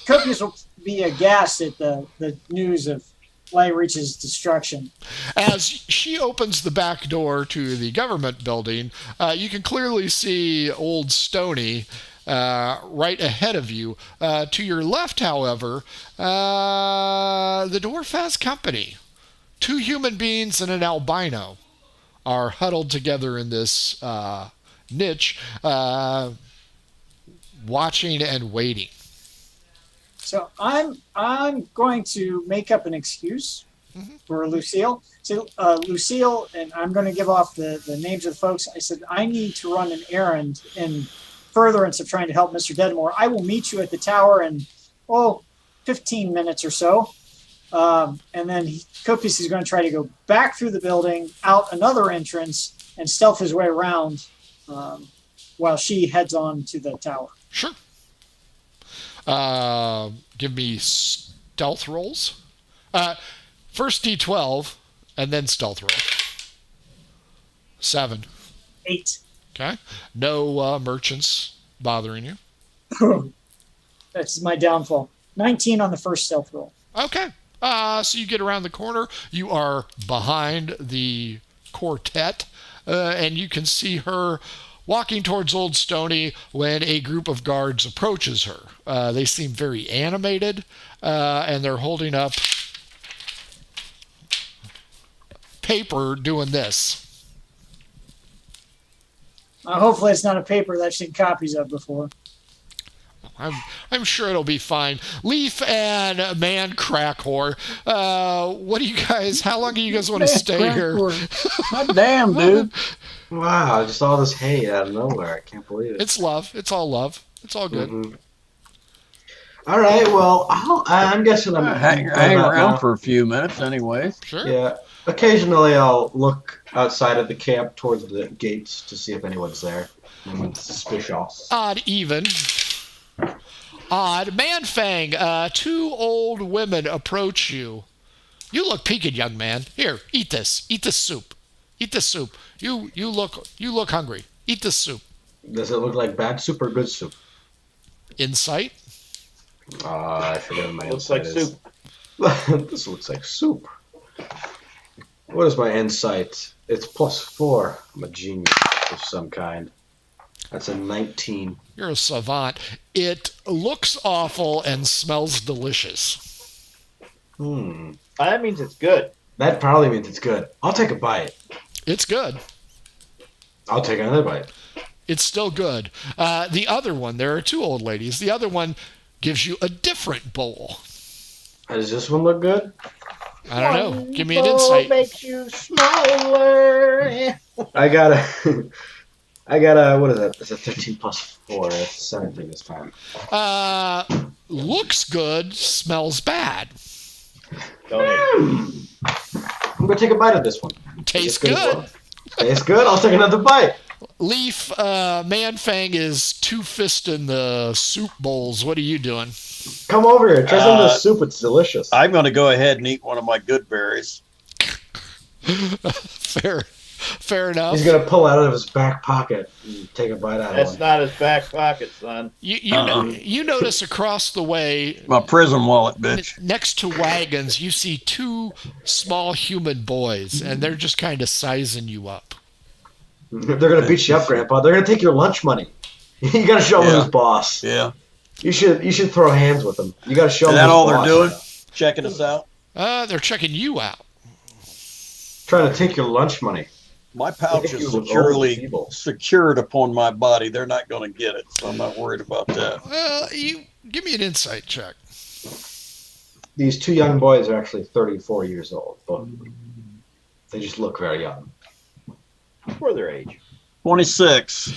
Copius will be aghast at the news of Light Reach's destruction.
As she opens the back door to the government building, you can clearly see Old Stony right ahead of you. To your left, however, the dwarf has company. 2 human beings and an albino are huddled together in this niche, watching and waiting.
So I'm going to make up an excuse for Lucille. So Lucille, and I'm going to give off the names of the folks. I said, I need to run an errand in furtherance of trying to help Mr. Deadmore. I will meet you at the tower in, 15 minutes or so. And then Copius is going to try to go back through the building, out another entrance, and stealth his way around while she heads on to the tower.
Sure. Give me stealth rolls. First D12, and then stealth roll. 7.
8.
Okay. No merchants bothering you.
That's my downfall. 19 on the first stealth roll.
Okay. So you get around the corner. You are behind the quartet, and you can see her walking towards Old Stony when a group of guards approaches her. They seem very animated, and they're holding up paper doing this.
Hopefully it's not a paper that I've seen copies of before.
I'm sure it'll be fine. Leaf and Man Crackhor, what do you guys, how long do you guys want to stay here?
God damn, dude.
Wow, just all this hate out of nowhere. I can't believe it.
It's love. It's all love. It's all good.
Mm-hmm. All right, well, I'm guessing I'm
hang around for a few minutes anyway.
Sure.
Yeah. Occasionally I'll look outside of the camp towards the gates to see if anyone's there. Anyone's suspicious.
Odd even. Odd. Manfang, 2 old women approach you. You look peaked, young man. Here, eat this. Eat this soup. Eat this soup. You look hungry. Eat this soup.
Does it look like bad soup or good soup?
Insight?
I forget what my
Looks
insight
like
is.
soup.
This looks like soup. What is my insight? It's +4. I'm a genius of some kind. That's a 19.
You're a savant. It looks awful and smells delicious.
That means it's good.
That probably means it's good. I'll take a bite.
It's good.
I'll take another bite.
It's still good. The other one, there are two old ladies. The other one gives you a different bowl.
Does this one look good?
I don't know. Give me an insight.
Makes you smaller.
I got a, what is that? It's a 13 +4. That's 17 this time.
Looks good, smells bad.
I'm going to take a bite of this one.
Tastes
It's good as
good.
well. Tastes good. I'll take another bite.
Leaf, Manfang is two-fisting the soup bowls. What are you doing?
Come over here. Try some of this soup. It's delicious.
I'm going to go ahead and eat one of my good berries.
Fair enough.
He's going to pull out of his back pocket and take a bite out of
That's
one.
not his back pocket, son.
You notice across the way,
My prison wallet, bitch.
next to wagons, you see two small human boys, and they're just kind of sizing you up.
They're going to beat you up, Grandpa. They're going to take your lunch money. You got to show them who's boss.
Yeah.
You should throw hands with them. You got to show
Is
them
that
who's
all they're
boss.
doing? Checking us out?
They're checking you out.
Trying to take your lunch money.
My pouch
If you
is
look
securely
old and feeble.
secured upon my body. They're not going to get it, so I'm not worried about that.
You give me an insight check.
These two young boys are actually 34 years old, but they just look very young.
For their age.
26.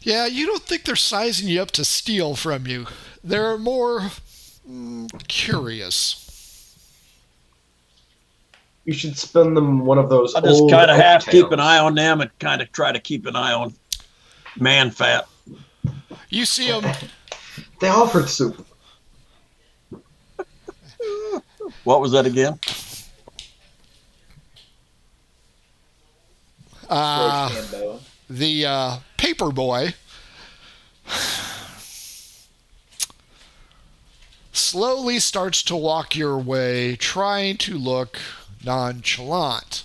Yeah, you don't think they're sizing you up to steal from you. They're more curious.
You should spend them one of those
I just
old
kind of
oak
half keep an
tales.
eye on them and kind of try to keep an eye on man fat.
You see them.
They offered soup.
What was that again?
The paper boy slowly starts to walk your way, trying to look nonchalant.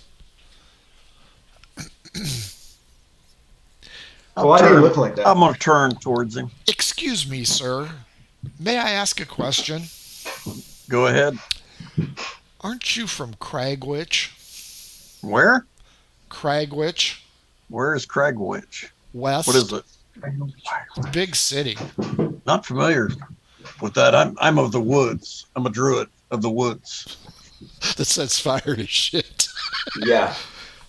Why do you look like that?
I'm going to turn towards him.
Excuse me, sir. May I ask a question?
Go ahead.
Aren't you from Cragwitch?
Where?
Cragwitch,
Where is Cragwitch?
West.
What is it?
Big city.
Not familiar with that. I'm of the woods. I'm a druid of the woods.
That sets fire to shit.
Yeah.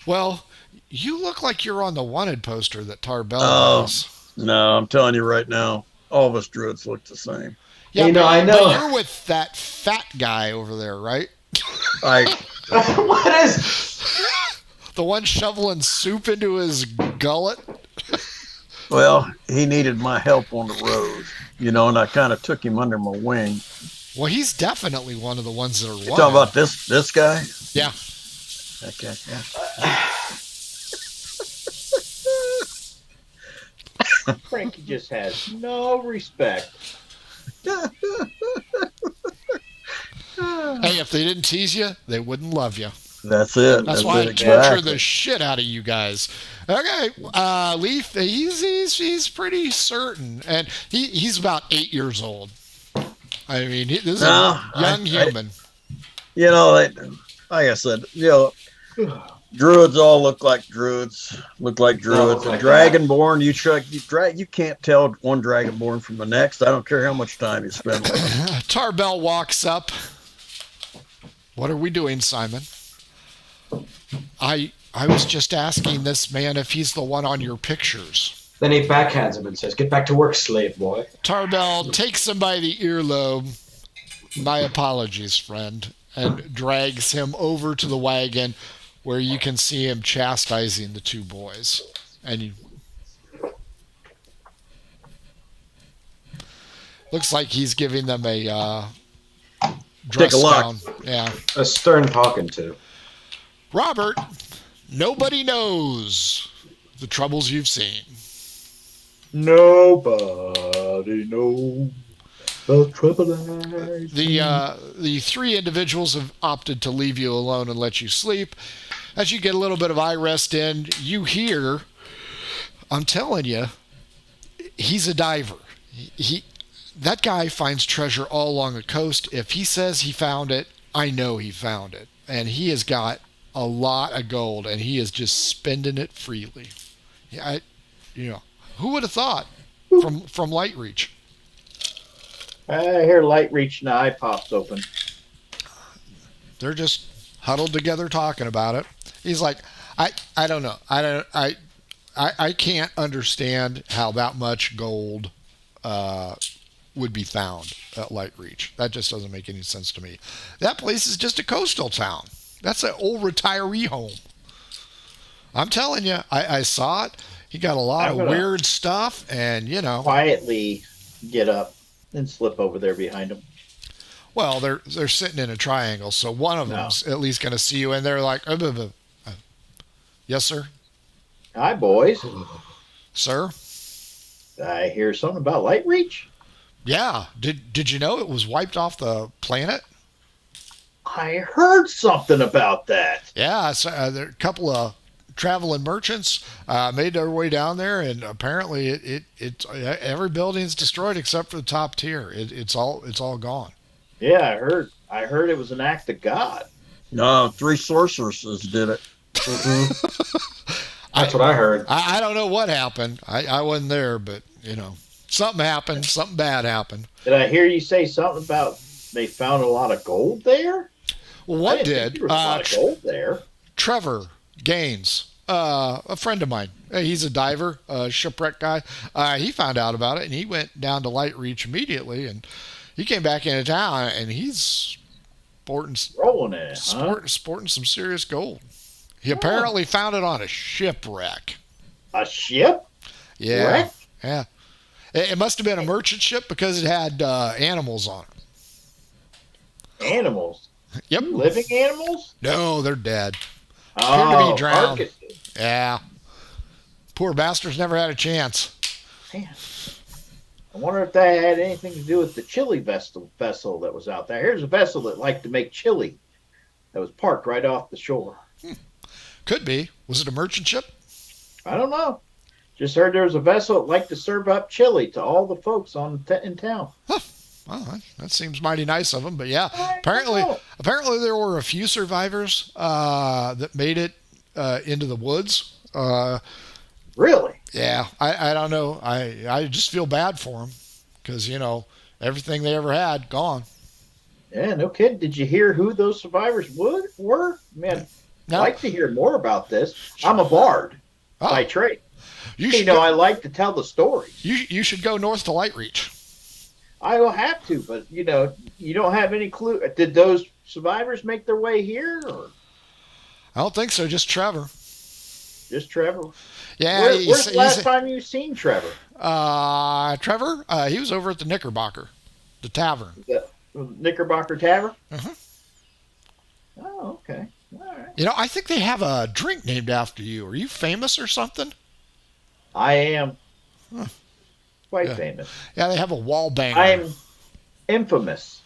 Well, you look like you're on the wanted poster that Tarbell
Oh.
has.
No, I'm telling you right now, all of us druids look the same.
Yeah,
You know,
but,
I know.
but you're with that fat guy over there, right?
What is?
The one shoveling soup into his gullet?
Well, he needed my help on the road, and I kind of took him under my wing.
Well, he's definitely one of the ones that are
You
wanted.
talking about this guy?
Yeah.
Okay. Yeah.
Frankie just has no respect.
Hey, if they didn't tease you, they wouldn't love you.
That's it.
That's why I
it,
torture the shit out of you guys. Okay, Leaf, he's pretty certain, and he's about 8 years old. I mean, this is a young human.
Like I said, druids all look like druids.
Look
A
like
dragonborn, you can't tell one dragonborn from the next. I don't care how much time you spend with it.
Tarbell walks up. What are we doing, Simon? I was just asking this man if he's the one on your pictures.
Then he backhands him and says, "Get back to work, slave boy."
Tarbell takes him by the earlobe. My apologies, friend. And drags him over to the wagon where you can see him chastising the two boys. And looks like he's giving them a dress
Take a look.
down. Yeah.
A stern talking to.
Robert, nobody knows the troubles you've seen.
Nobody knows the trouble I
The three individuals have opted to leave you alone and let you sleep. as you get a little bit of eye rest in, you hear, I'm telling you, he's a diver. That guy finds treasure all along the coast. If he says he found it, I know he found it. And he has got a lot of gold, and he is just spending it freely. Yeah, who would have thought from Light Reach?
I hear Light Reach and the eye pops open.
They're just huddled together talking about it. He's like, I don't know. I can't understand how that much gold would be found at Light Reach. That just doesn't make any sense to me. That place is just a coastal town. That's an old retiree home. I'm telling you, I saw it. He got a lot of weird stuff, and
quietly get up and slip over there behind him.
Well, they're sitting in a triangle, so one of them's at least going to see you, and they're like, yes, sir.
Hi, boys.
Sir.
I hear something about Light Reach.
Yeah. Did you know it was wiped off the planet?
I heard something about that.
Yeah, there are a couple of traveling merchants made their way down there, and apparently it's every building's destroyed except for the top tier. It's all gone.
Yeah, I heard it was an act of God.
No, 3 sorceresses did it.
That's what I heard.
I don't know what happened. I wasn't there, but something happened. Something bad happened.
Did I hear you say something about they found a lot of gold there?
Well, what did?
There was a lot of gold there.
Trevor Gaines, a friend of mine. He's a diver, a shipwreck guy. He found out about it, and he went down to Light Reach immediately, and he came back into town, and he's sporting some serious gold. He apparently found it on a shipwreck.
A ship?
Yeah.
Wreck?
Yeah. It must have been a merchant ship because it had animals on it.
Animals?
Yep.
Living animals?
No, they're dead.
Oh,
Appear to be drowned.
carcasses.
Yeah. Poor bastards never had a chance.
Man. I wonder if that had anything to do with the chili vessel that was out there. Here's a vessel that liked to make chili that was parked right off the shore.
Could be. Was it a merchant ship?
I don't know. Just heard there was a vessel that liked to serve up chili to all the folks in town.
Huh. Well, that seems mighty nice of them, but yeah. Apparently there were a few survivors that made it into the woods.
Really?
Yeah. I don't know. I just feel bad for them because everything they ever had gone.
Yeah, no kidding. Did you hear who those survivors were? Man,
No.
I'd like to hear more about this. I'm a bard by trade. I like to tell the stories.
You should go north to Light Reach.
I will have to, but you don't have any clue. Did those survivors make their way here, or
I don't think so. Just Trevor.
just Trevor?
Yeah.
Where's the last time you seen Trevor?
Trevor? He was over at the Knickerbocker, the tavern.
The Knickerbocker Tavern?
Uh-huh.
Oh, okay. All right.
I think they have a drink named after you. Are you famous or something?
I am quite
Yeah.
famous.
Yeah, they have a wall banger.
I'm infamous.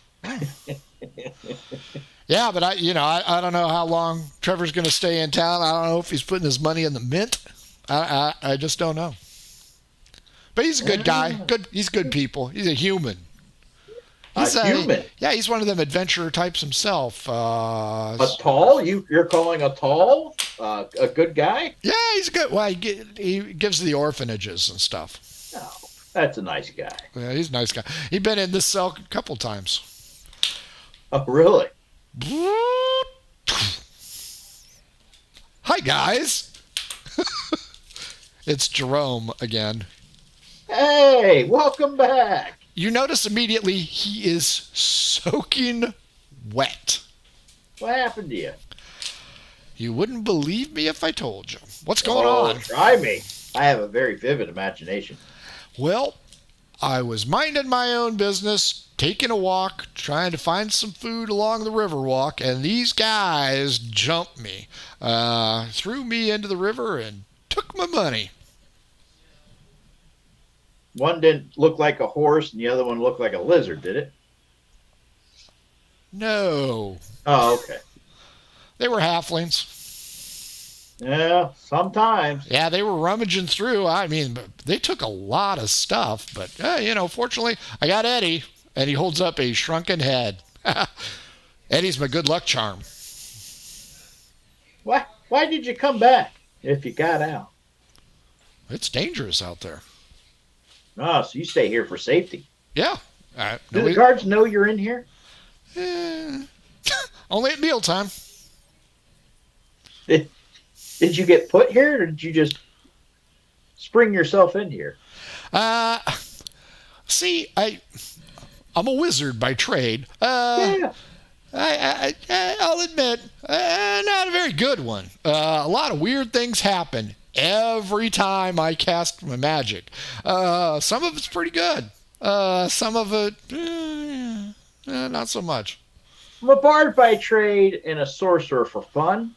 Yeah, but I don't know how long Trevor's going to stay in town. I don't know if he's putting his money in the mint. I just don't know. But he's a good guy. He's good people. He's a human. He's
a human?
Yeah, he's one of them adventurer types himself.
A tall? You're calling a tall a good guy?
Yeah, he's good. Well, he gives the orphanages and stuff.
Oh, that's a nice guy.
Yeah, he's a nice guy. He's been in this cell a couple times.
Oh, really?
Hi, guys. It's Jerome again.
Hey, welcome back.
You notice immediately he is soaking wet.
What happened to you?
You wouldn't believe me if I told you. What's going on?
Try me. I have a very vivid imagination.
Well, I was minding my own business, taking a walk, trying to find some food along the river walk, and these guys jumped me, threw me into the river, and took my money.
One didn't look like a horse and the other one looked like a lizard, did it?
No.
Oh, okay.
They were halflings.
Yeah, sometimes.
Yeah, they were rummaging through. I mean, they took a lot of stuff, but fortunately, I got Eddie, and he holds up a shrunken head. Eddie's my good luck charm.
Why did you come back if you got out?
It's dangerous out there.
Oh, so you stay here for safety.
Yeah.
Do the guards know you're in here?
Only at mealtime.
Did you get put here, or did you just spring yourself in here?
See, I'm a wizard by trade.
Yeah.
I'll admit, not a very good one. A lot of weird things happen every time I cast my magic. Some of it's pretty good. Some of it, not so much.
I'm a bard by trade and a sorcerer for fun.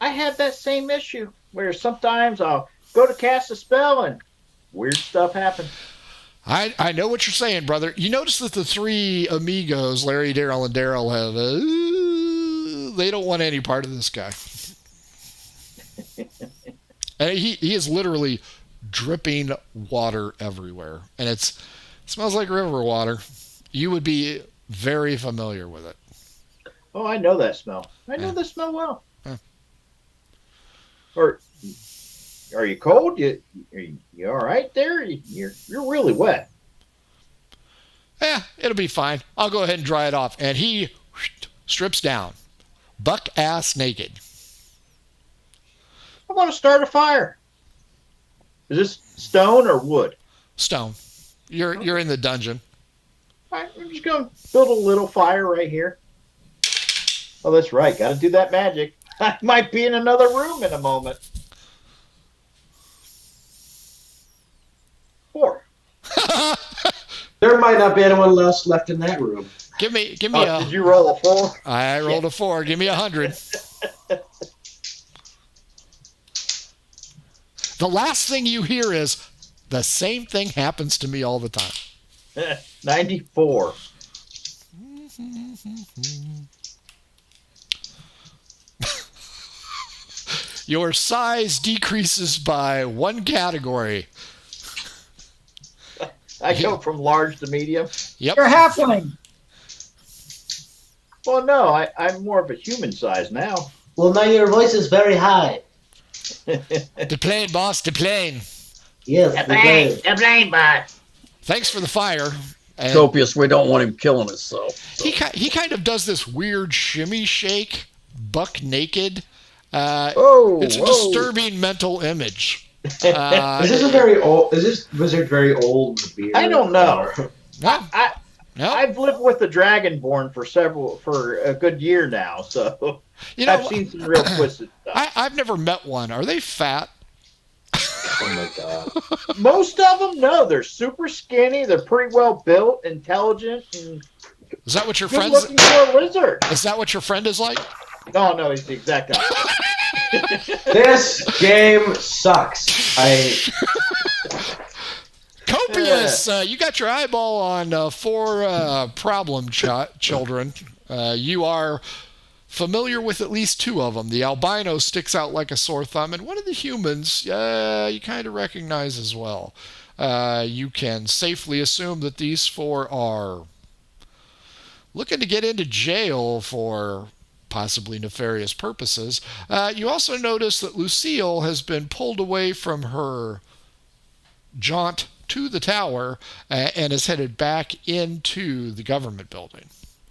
I have that same issue where sometimes I'll go to cast a spell and weird stuff happens.
I know what you're saying, brother. You notice that the three amigos, Larry, Daryl, and Daryl, have they don't want any part of this guy. And he is literally dripping water everywhere, and it smells like river water. You would be very familiar with it.
Oh, I know that smell. I know that smell well. Or are you cold? You all right there? You're really wet.
It'll be fine. I'll go ahead and dry it off. And he strips down, buck ass naked.
I want to start a fire. Is this stone or wood?
Stone. You're in the dungeon.
All right, I'm just going to build a little fire right here. Oh, that's right. Got to do that magic. I might be in another room in a moment. 4.
There might not be anyone else left in that room.
Give me
Did you roll a 4?
I rolled a 4. Give me 100. The last thing you hear is, the same thing happens to me all the time.
94.
Your size decreases by 1 category.
I go from large to medium.
Yep.
You're a halfling.
Well, no, I'm more of a human size now.
Well, now your voice is very high.
The plane, boss, the plane.
Yes,
The plane, bot.
Thanks for the fire. And
Copious, we don't want him killing us, so.
he kind of does this weird shimmy shake, buck naked. It's a disturbing mental image.
Is this a very old? Is this wizard very old? With beard?
I don't know.
No,
I've lived with the Dragonborn for a good year now, so I've seen some real twisted stuff.
I've never met one. Are they fat?
Oh my god!
Most of them, no, they're super skinny. They're pretty well built, intelligent, and
Is that what your
good
friend's?
looking for a lizard.
Is that what your friend is like?
No, he's the exact opposite.
This game sucks.
Copious, you got your eyeball on 4 problem children. You are familiar with at least 2 of them. The albino sticks out like a sore thumb, and one of the humans you kind of recognize as well. You can safely assume that these 4 are looking to get into jail for possibly nefarious purposes. You also notice that Lucille has been pulled away from her jaunt to the tower and is headed back into the government building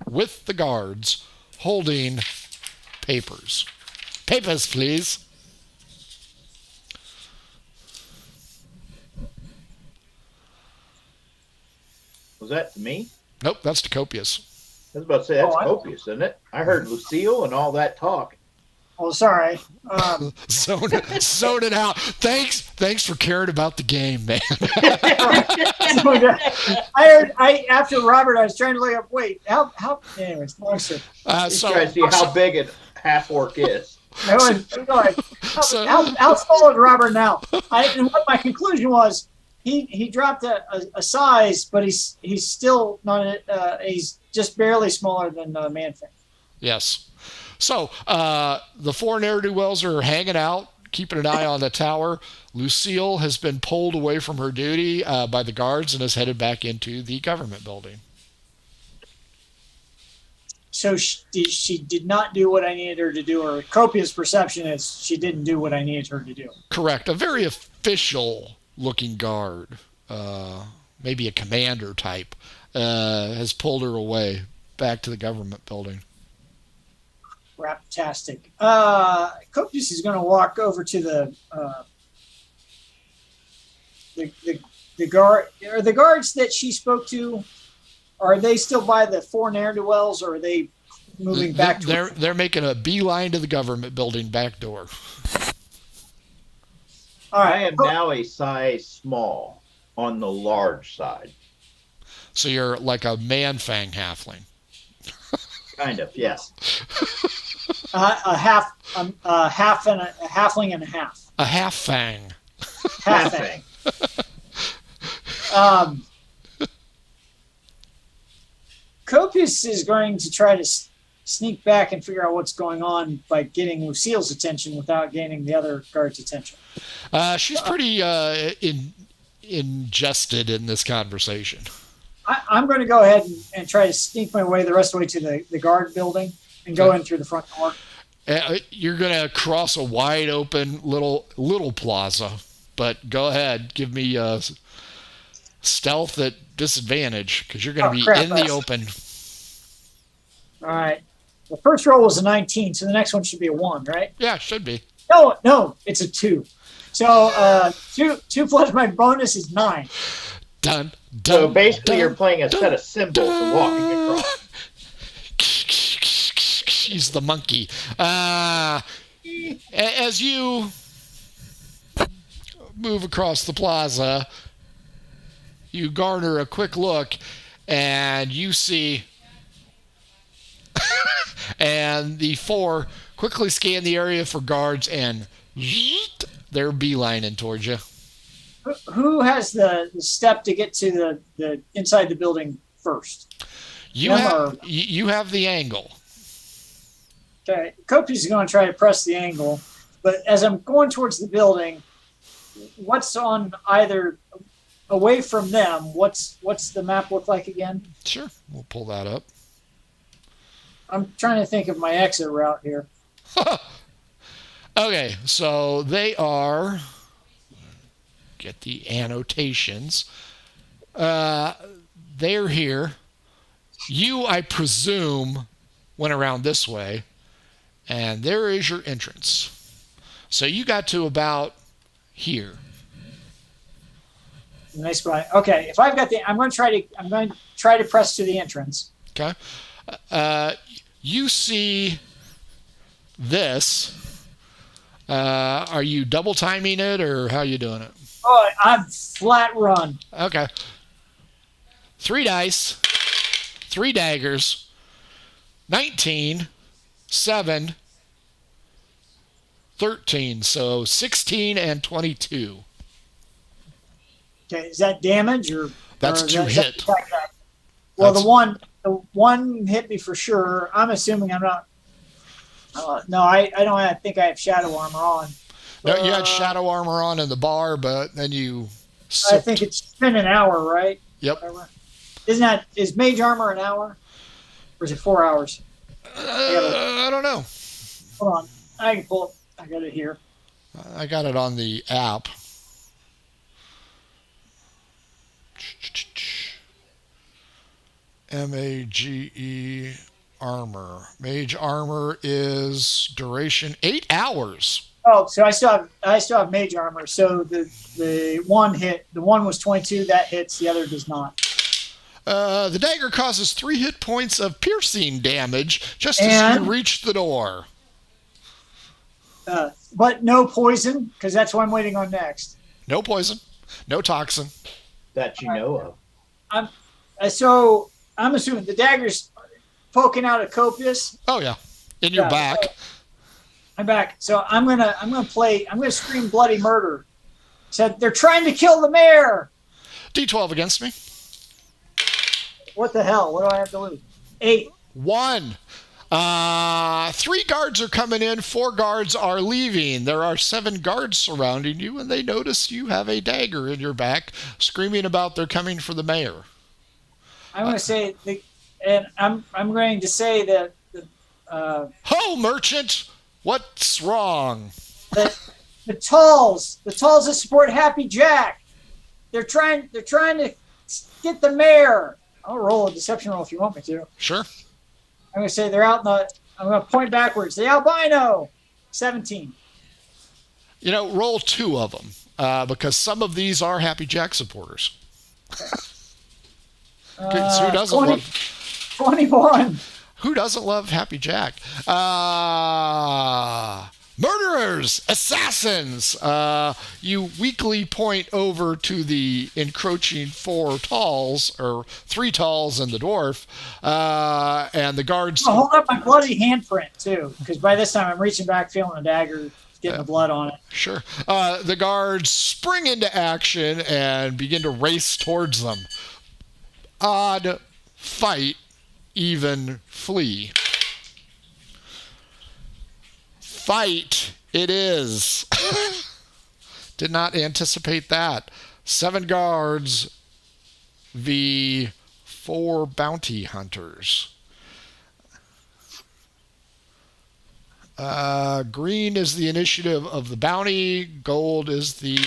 with the guards holding papers. Papers, please.
Was that to me?
Nope, that's to Copious.
I was about to say, that's
Oh,
copious, isn't it? I heard Lucille and all that talk.
Oh, sorry.
Zone it out. Thanks for caring about the game, man.
After Robert, I was trying to look up. Wait, how? Anyways, long story.
He's trying to see how big a half-orc is.
How small is Robert now? And what my conclusion was, he dropped a size, but he's still not. He's just barely smaller than Manfred.
Yes. So the four ne'er-do-wells are hanging out, keeping an eye on the tower. Lucille has been pulled away from her duty by the guards and is headed back into the government building.
So she did not do what I needed her to do, or Copia's perception is she didn't do what I needed her to do.
Correct. A very official-looking guard, maybe a commander type, has pulled her away back to the government building.
Raptastic. Copius is going to walk over to the guard. Are the guards that she spoke to? Are they still by the four ne'er-do-wells, or are they moving back?
They're making a beeline to the government building back door.
All right.
I am now a size small on the large side.
So you're like a man-fang halfling.
Kind of, yes.
A halfling and a half.
A half-fang.
Half-fang. Copius is going to try to sneak back and figure out what's going on by getting Lucille's attention without gaining the other guard's attention.
She's pretty ingested in this conversation.
I'm going to go ahead and try to sneak my way the rest of the way to the guard building and go in through the front door.
You're going to cross a wide open little plaza, but go ahead. Give me stealth at disadvantage because you're going to be in the open.
All right. The first roll was a 19, so the next one should be a 1, right?
Yeah, it should be.
No, it's a 2. So 2 plus my bonus is 9.
Done.
So basically, you're playing a set of symbols and walking across.
She's the monkey. As you move across the plaza, you garner a quick look, and you see, and the four quickly scan the area for guards, and they're beelining towards you.
Who has the step to get to the inside the building first?
You have the angle.
Okay, Copius is going to try to press the angle, but as I'm going towards the building, what's on either away from them? What's the map look like again?
Sure, we'll pull that up.
I'm trying to think of my exit route here.
Okay, so they are. Get the annotations. They're here. You, I presume, went around this way, and there is your entrance. So you got to about here.
Nice spot. Okay, if I've got I'm going to try to press to the entrance.
Okay. You see this. Are you double timing it, or how are you doing it?
Oh, I'm flat run.
Okay. 3 dice, 3 daggers, 19, 7, 13. So 16 and 22.
Okay, is that damage or?
That's 2 hit.
Well, the one hit me for sure. I'm assuming I'm not. No, I don't think I have shadow armor on.
No, you had shadow armor on in the bar, but then you.
I think it's been an hour, right?
Yep.
Is mage armor an hour, or is it 4 hours?
I don't know.
Hold on, I can pull it. I got it here.
I got it on the app. MAGE armor. Mage armor is duration 8 hours.
Oh, so I still have mage armor. So the one hit. The one was 22. That hits. The other does not.
The dagger causes 3 hit points of piercing damage just as you reach the door.
But no poison, because that's what I'm waiting on next.
No poison. No toxin.
That you know of.
So I'm assuming the dagger's poking out of Copius.
Oh yeah, in your back.
I'm back. So I'm gonna scream bloody murder. Said they're trying to kill the mayor.
D12 against me.
What the hell? What do I have to lose? 8.
1. 3 guards are coming in, 4 guards are leaving. There are 7 guards surrounding you, and they notice you have a dagger in your back, screaming about they're coming for the mayor.
I'm going to say, I'm going to say that
Ho, merchant! What's wrong?
the Talls that support Happy Jack, they're trying to get the mayor. I'll roll a deception roll if you want me to.
Sure.
I'm going to say they're out in the. I'm going to point backwards. The albino, 17.
Roll 2 of them because some of these are Happy Jack supporters. Who doesn't
20,
love
21.
Who doesn't love Happy Jack? Murderers, assassins. You weakly point over to the encroaching 4 talls, or 3 talls and the dwarf, and the guards.
I'll hold up my bloody handprint too, because by this time I'm reaching back, feeling a dagger, getting the blood on it.
Sure. The guards spring into action and begin to race towards them. Odd fight, even flee. Fight it is. Did not anticipate that. 7 guards v 4 bounty hunters. Green is the initiative of the bounty. Gold is the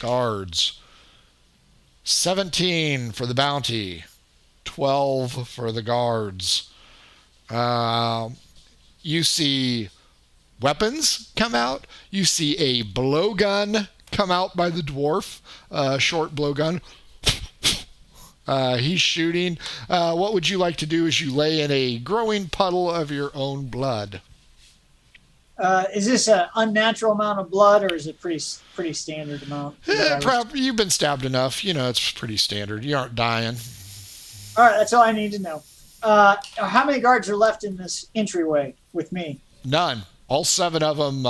guards. 17 for the bounty. 12 for the guards. You see weapons come out. You see a blowgun come out by the dwarf, short blowgun. He's shooting. What would you like to do as you lay in a growing puddle of your own blood?
Is this an unnatural amount of blood, or is it pretty standard amount?
You've been stabbed enough. It's pretty standard. You aren't dying.
All right, that's all I need to know. How many guards are left in this entryway with me?
None. All 7 of them,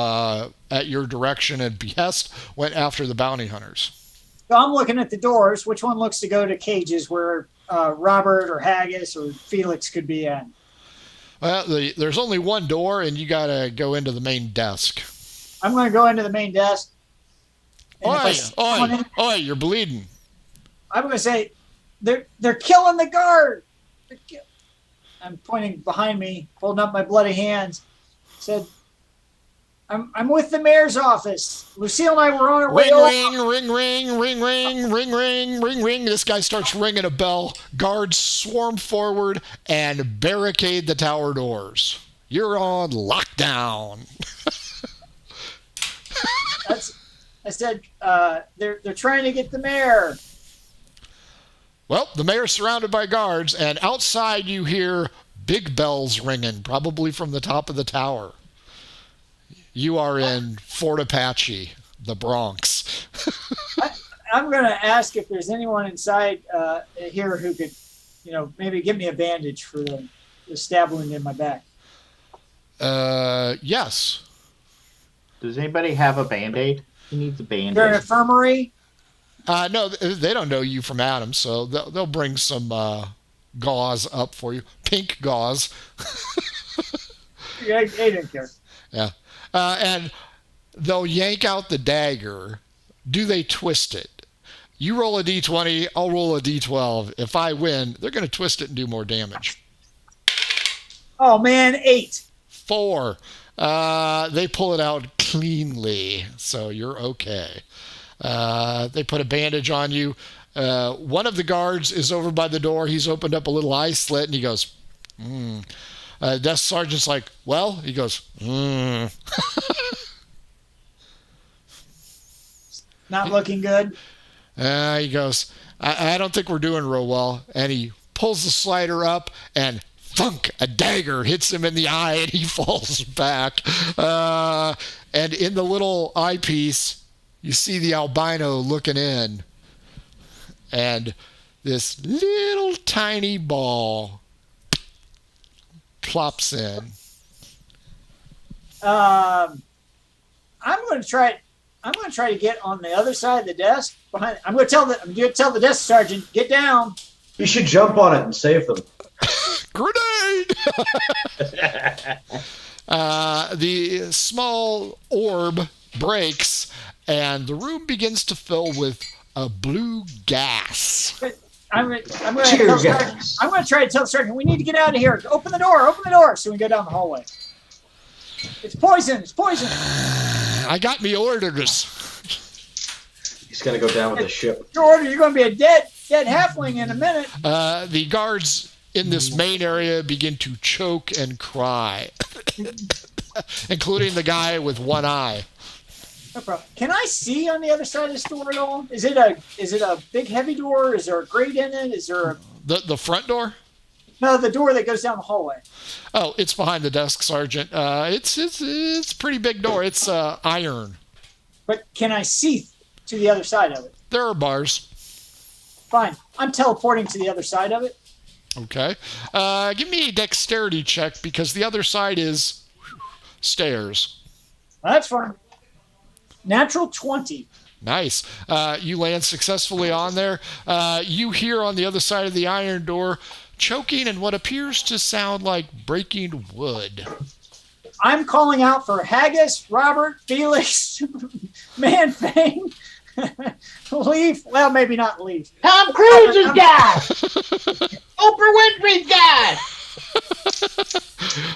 at your direction and behest, went after the bounty hunters.
So I'm looking at the doors. Which one looks to go to cages where Robert or Haggis or Felix could be at?
Well, there's only one door, and you got to go into the main desk.
I'm going to go into the main desk.
Oi, you're bleeding.
I'm going to say, they're killing the guard. I'm pointing behind me, holding up my bloody hands. Said, I'm with the mayor's office. Lucille and I were on our way over.
Ring. This guy starts ringing a bell. Guards swarm forward and barricade the tower doors. You're on lockdown.
I said, they're trying to get the mayor.
Well, the mayor's surrounded by guards, and outside you hear big bells ringing, probably from the top of the tower. You are in Fort Apache, the Bronx.
I'm going to ask if there's anyone inside here who could, maybe give me a bandage for the stab wound in my back.
Yes.
Does anybody have a Band-Aid? Who needs a Band-Aid?
Is there an infirmary?
No, they don't know you from Adam, so they'll bring some gauze up for you. Pink gauze.
They didn't care.
Yeah. And they'll yank out the dagger. Do they twist it? You roll a d20, I'll roll a d12. If I win, they're going to twist it and do more damage.
Oh, man, 8.
4. They pull it out cleanly, so you're okay. They put a bandage on you. One of the guards is over by the door. He's opened up a little eye slit, and he goes, desk sergeant's like, well? He goes,
Not looking good.
He goes, I don't think we're doing real well. And he pulls the slider up, and thunk, a dagger hits him in the eye, and he falls back. And in the little eyepiece, you see the albino looking in. And this little tiny ball plops in.
I'm going to try to get on the other side of the desk behind. I'm going to tell the desk sergeant, get down.
You should jump on it and save them.
Grenade! The small orb breaks, and the room begins to fill with a blue gas.
I'm going
Cheer
to
gas.
try to tell the sergeant, we need to get out of here. Open the door. So we go down the hallway. It's poison.
I got me orders.
He's gonna go down with the ship.
Your order, you're going to be a dead halfling in a minute.
The guards in this main area begin to choke and cry, including the guy with one eye.
No problem. Can I see on the other side of this door at all? Is it a big heavy door? Is there a grate in it? Is there
The front door?
no, the door that goes down the hallway?
Oh, it's behind the desk, Sergeant. It's a pretty big door. It's iron.
But can I see to the other side of it?
There are bars.
Fine. I'm teleporting to the other side of it.
Okay. Give me a dexterity check because the other side is stairs.
That's fine. Natural 20.
Nice. You land successfully on there. You hear on the other side of the iron door choking and what appears to sound like breaking wood.
I'm calling out for Haggis, Robert, Felix, Manfang, Leaf. Well, maybe not Leaf.
Tom Cruise's guy. Oprah Winfrey's guy.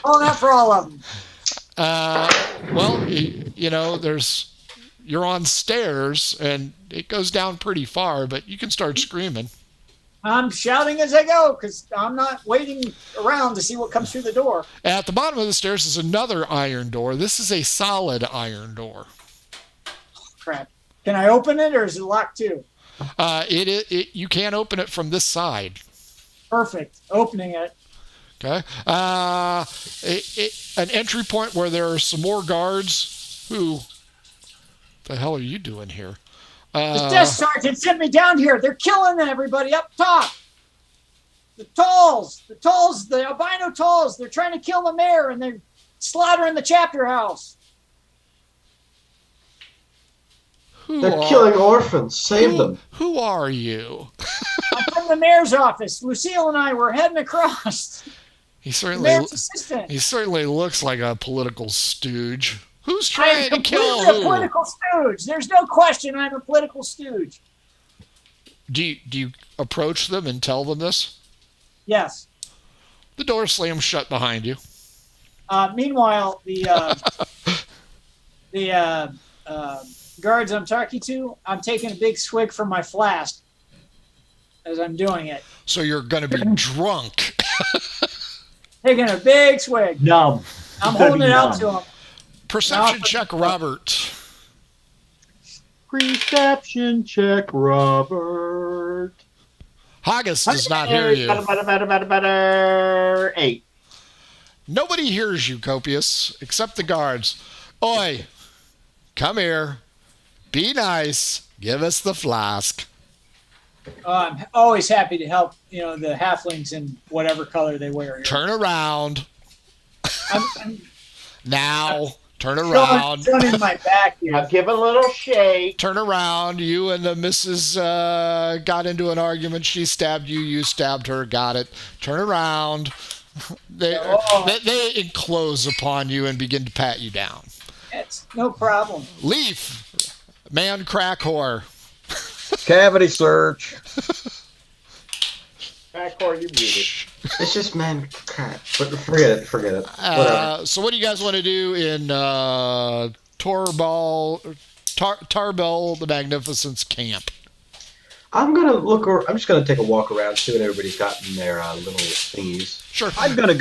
Calling out for all of them.
Well, you know, you're on stairs and it goes down pretty far, but you can start screaming.
I'm shouting as I go because I'm not waiting around to see what comes through the door.
At the bottom of the stairs is another iron door. This is a solid iron door.
Crap. Can I open it or is it locked too?
You can't open it from this side.
Perfect. Opening it.
Okay. An entry point where there are some more guards. Who the hell are you doing here?
The desk sergeant sent me down here. They're killing everybody up top. The Talls, the albino Talls. They're trying to kill the mayor and they're slaughtering the chapter house.
They're killing orphans. Save them.
Who are you?
I'm from the mayor's office. Lucille and I were heading across.
He
The mayor's assistant.
certainly looks like a political stooge. Who's
I am
trying to kill
completely a
who?
political stooge. There's no question I'm a political stooge.
Do you approach them and tell them this?
Yes.
The door slams shut behind you.
Meanwhile, the guards I'm talking to, I'm taking a big swig from my flask as I'm doing it.
So you're going to be drunk.
Taking a big swig.
Numb.
I'm holding it out to him.
Perception check, Robert.
Perception check, Robert.
Haggis does not hear you.
8.
Nobody hears you, Copious, except the guards. Oi, come here. Be nice. Give us the flask.
I'm always happy to help, the halflings in whatever color they wear.
Turn around.
I'm
Now. Turn around.
turning my back here.
Now give a little shake.
Turn around. You and the missus got into an argument. She stabbed you. You stabbed her. Got it. Turn around. They enclose upon you and begin to pat you down.
It's no problem.
Leaf. Man crack whore.
Cavity search.
Back or you muted.
It's just man crap. But forget it. Whatever.
So what do you guys want to do in Tarbell the Magnificent's camp?
I'm just gonna take a walk around, see what everybody's got in their little thingies.
Sure.
I'm gonna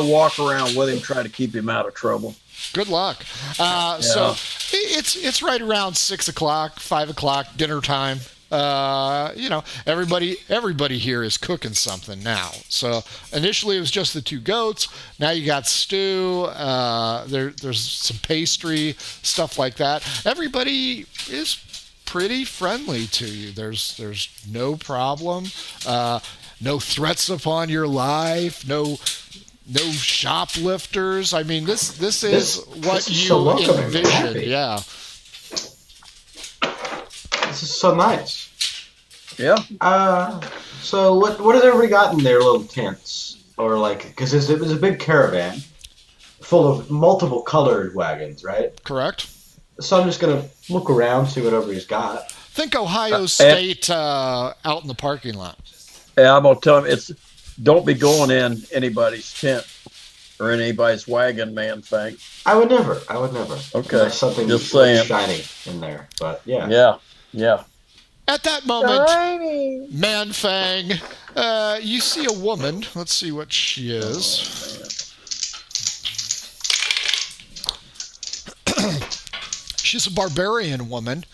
walk around with him, try to keep him out of trouble.
Good luck. So it's right around 6 o'clock, 5 o'clock, dinner time. Everybody here is cooking something now. So initially it was just the two goats. Now you got stew. There's some pastry, stuff like that. Everybody is pretty friendly to you. There's no problem. No threats upon your life. No shoplifters. I mean, this is what you
so welcoming.
envisioned. Yeah.
This is so nice.
Yeah.
So what has everybody got in their little tents? or like, because it was a big caravan full of multiple colored wagons, right?
Correct.
So I'm just gonna look around, see whatever he's got.
Think Ohio State out in the parking lot.
Yeah, I'm gonna tell him don't be going in anybody's tent or anybody's wagon, man. Frank.
I would never.
Okay,
There's something
just saying.
shiny in there, but yeah.
Yeah.
At that moment, Man Fang, you see a woman. Let's see what she is. She's a barbarian woman.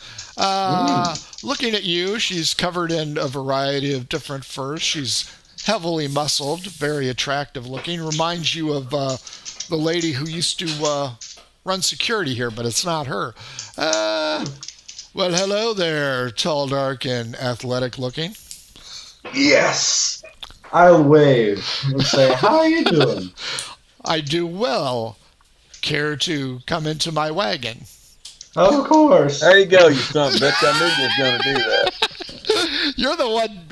Looking at you, she's covered in a variety of different furs. She's heavily muscled, very attractive looking. Reminds you of the lady who used to run security here, but it's not her. Well, hello there, tall, dark, and athletic looking.
Yes! I'll wave and say, how are you doing?
I do well. Care to come into my wagon?
Of course.
There you go, you son of a bitch. I knew you was gonna do that.
You're the one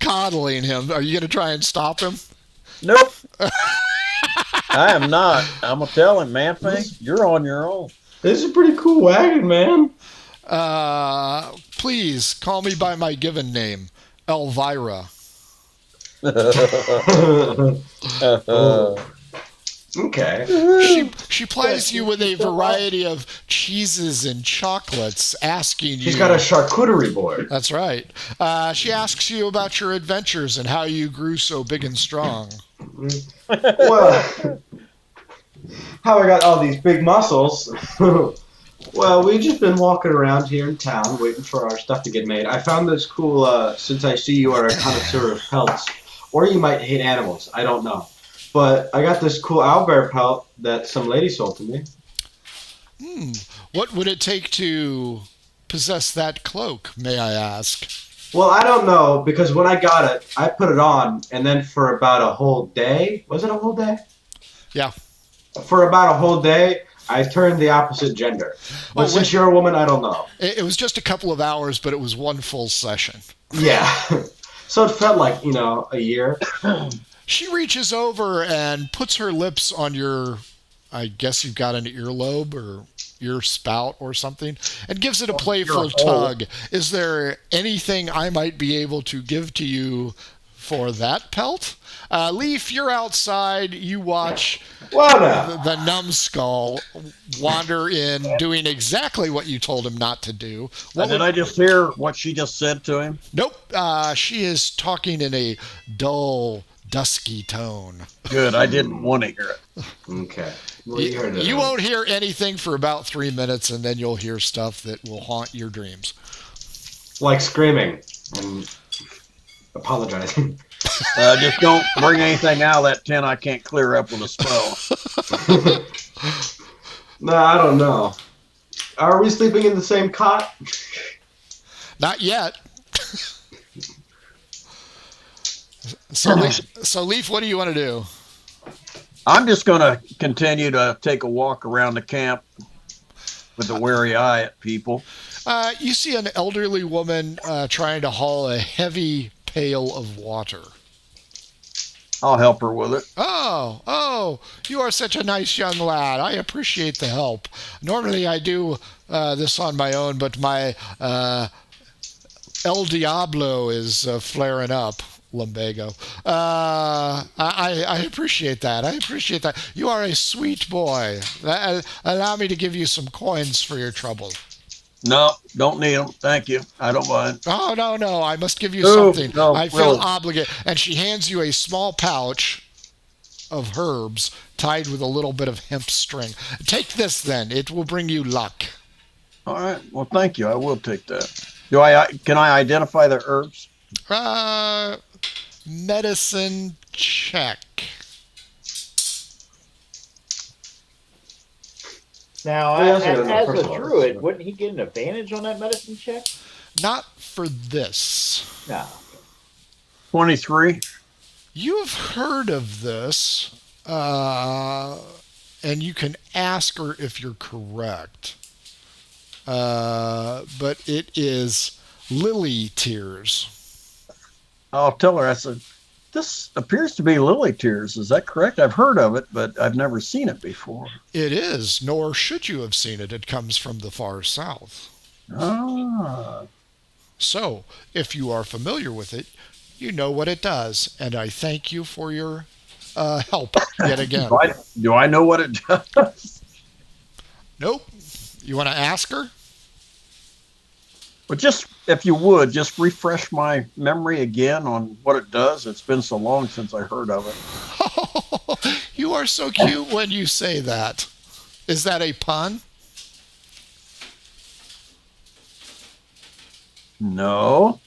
coddling him. Are you going to try and stop him?
Nope. I am not. I'm gonna tell him, man. You're on your own.
This is a pretty cool wagon, man.
Please call me by my given name, Elvira.
Okay.
She plies you with a variety of cheeses and chocolates, asking you.
She's got a charcuterie board.
That's right. She asks you about your adventures and how you grew so big and strong.
Well, how I got all these big muscles. Well, we've just been walking around here in town waiting for our stuff to get made. I found this cool, since I see you are a connoisseur of pelts, or you might hate animals, I don't know. But I got this cool owlbear pelt that some lady sold to me.
What would it take to possess that cloak, may I ask?
Well, I don't know, because when I got it, I put it on, and then for about a whole day, was it a whole day?
Yeah.
For about a whole day, I turned the opposite gender. But since you're a woman, I don't know.
It was just a couple of hours, but it was one full session.
Yeah. So it felt like, a year.
She reaches over and puts her lips on your, I guess you've got an earlobe or ear spout or something, and gives it a playful tug. Is there anything I might be able to give to you for that pelt? Leaf, you're outside. You watch the numbskull wander in, doing exactly what you told him not to do.
Did I just hear what she just said to him?
Nope. She is talking in a dull, dusky tone.
Good. I didn't want to hear it.
Okay. Well,
you won't hear anything for about 3 minutes, and then you'll hear stuff that will haunt your dreams.
Like screaming and apologizing.
Just don't bring anything out of that tent I can't clear up with a spell.
No, I don't know. Are we sleeping in the same cot?
Not yet. So Leaf, what do you want to do?
I'm just going to continue to take a walk around the camp with a wary eye at people.
You see an elderly woman trying to haul a heavy pail of water.
I'll help her with it.
Oh, you are such a nice young lad. I appreciate the help. Normally I do this on my own, but my El Diablo is flaring up. Lumbago. I appreciate that. I appreciate that. You are a sweet boy. Allow me to give you some coins for your trouble.
No, don't need them. Thank you. I don't mind.
Oh, no. I must give you something.
No,
I feel
really.
obligated. And she hands you a small pouch of herbs tied with a little bit of hemp string. Take this then. It will bring you luck.
All right. Well, thank you. I will take that. Can I identify the herbs?
Medicine check.
Now,
Yeah,
as
first
a
of all,
druid, wouldn't he get an advantage on that medicine check?
Not for this.
No.
23.
You've heard of this, and you can ask her if you're correct. But it is lily tears.
I'll tell her. I said, This appears to be lily tears. Is that correct? I've heard of it, but I've never seen it before.
It is, nor should you have seen it. It comes from the far south.
Ah.
So, if you are familiar with it, you know what it does, and I thank you for your help yet again.
Do I know what it does?
Nope. You want to ask her?
But just, if you would, just refresh my memory again on what it does. It's been so long since I heard of it.
You are so cute when you say that. Is that a pun?
No.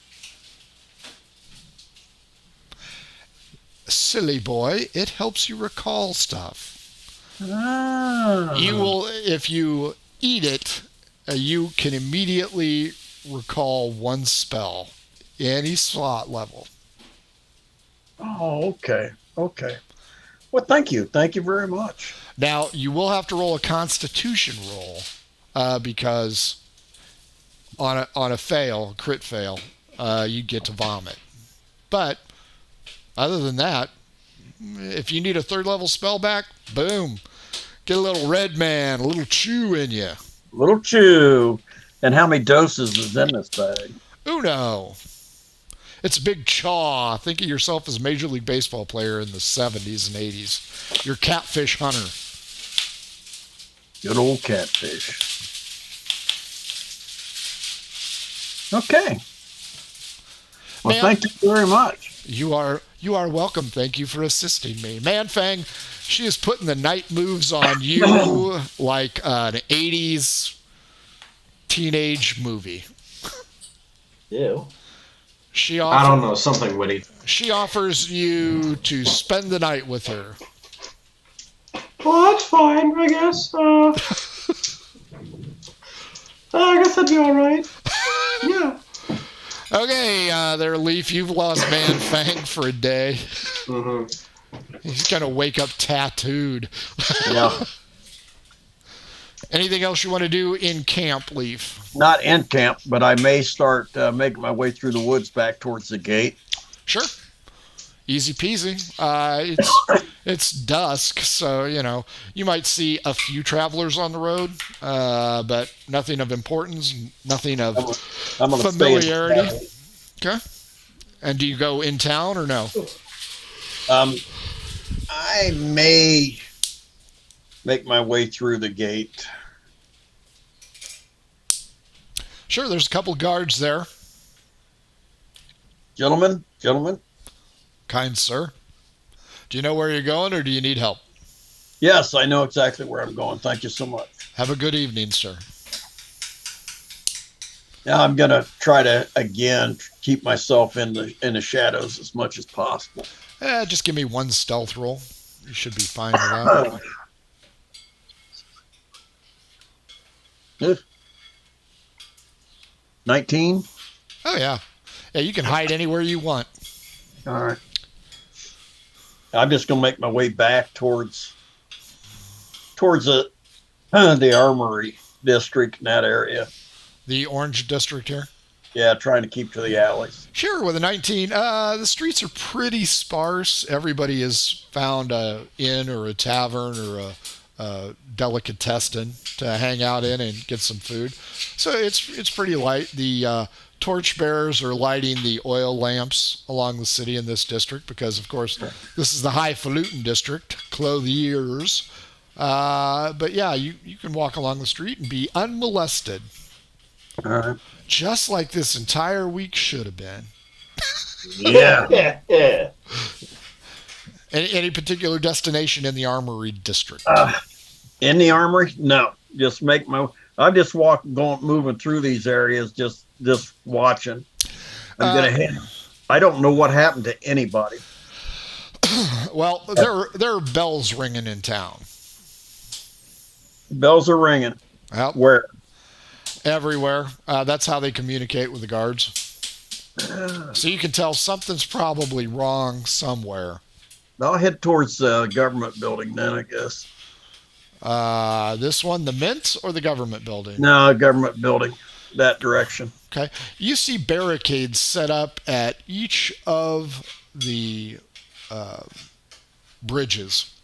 Silly boy, it helps you recall stuff.
Ah.
You will, if you eat it, you can immediately recall one spell, any slot level.
Oh, okay. Okay. Well, thank you. Thank you very much.
Now, you will have to roll a Constitution roll because on a fail, crit fail, you get to vomit. But other than that, if you need a third level spell back, boom, get a little red man, a little chew in you.
Little chew. And how many doses is in this bag?
Uno. It's a big chaw. Think of yourself as a Major League Baseball player in the 70s and 80s. You're catfish hunter.
Good old catfish. Okay. Well,
Man,
thank you very much.
You are welcome. Thank you for assisting me. Manfang, she is putting the night moves on you like an 80s teenage movie.
Ew.
I
don't know, something witty.
She offers you to spend the night with her.
Well, that's fine, I guess. I guess that'd be all right. Yeah.
Okay, there, Leaf. You've lost Manfang for a day.
Mm-hmm.
He's gonna wake up tattooed.
Yeah.
Anything else you want to do in camp, Leaf?
Not in camp, but I may start making my way through the woods back towards the gate.
Sure. Easy peasy. It's dusk, so you might see a few travelers on the road, but nothing of importance, nothing of
I'm gonna
familiarity.
stay
Okay. And do you go in town or no?
I may make my way through the gate.
Sure, there's a couple guards there.
Gentlemen.
Kind sir. Do you know where you're going or do you need help?
Yes, I know exactly where I'm going. Thank you so much.
Have a good evening, sir.
Now I'm going to try to, again, keep myself in the shadows as much as possible.
Just give me one stealth roll. You should be fine with
that. 19.
Oh, yeah. Yeah, you can hide anywhere you want.
All right. I'm just going to make my way back towards the Armory district in that area.
The Orange District here?
Yeah, trying to keep to the alleys.
Sure, with a 19. The streets are pretty sparse. Everybody has found an inn or a tavern or a delicatessen to hang out in and get some food. So it's pretty light. The torch bearers are lighting the oil lamps along the city in this district because, of course, this is the highfalutin district, clothiers. But yeah, you can walk along the street and be unmolested.
All right.
Just like this entire week should have been.
Yeah.
Any particular destination in the Armory district?
In the Armory? No. Just I'm just moving through these areas, just watching. I'm gonna head. I don't know what happened to anybody.
Well, there are bells ringing in town.
Bells are ringing.
Yep.
Where?
Everywhere. That's how they communicate with the guards. So you can tell something's probably wrong somewhere.
I'll head towards the government building then, I guess.
This one, the Mint or the government building?
No, government building. That direction.
Okay. You see barricades set up at each of the bridges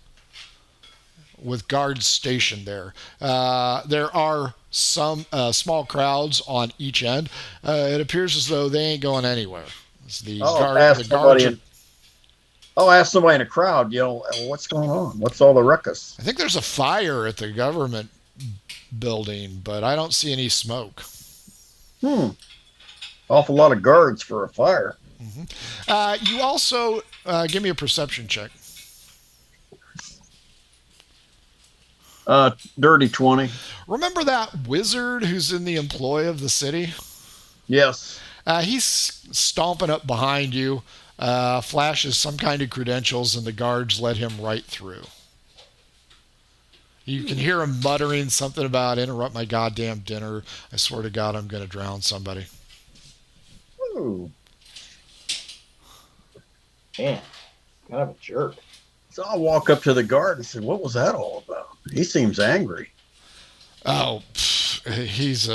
with guards stationed there. There are some small crowds on each end. It appears as though they ain't going anywhere.
I'll ask somebody in a crowd, what's going on? What's all the ruckus?
I think there's a fire at the government building, but I don't see any smoke.
Awful lot of guards for a fire.
You also give me a perception check.
Dirty 20.
Remember that wizard who's in the employ of the city?
Yes.
He's stomping up behind you, flashes some kind of credentials, and the guards let him right through. You can hear him muttering something about interrupt my goddamn dinner. I swear to God, I'm going to drown somebody.
Ooh.
Man, kind of a jerk.
So I'll walk up to the guard and say, what was that all about? He seems angry.
Oh, he's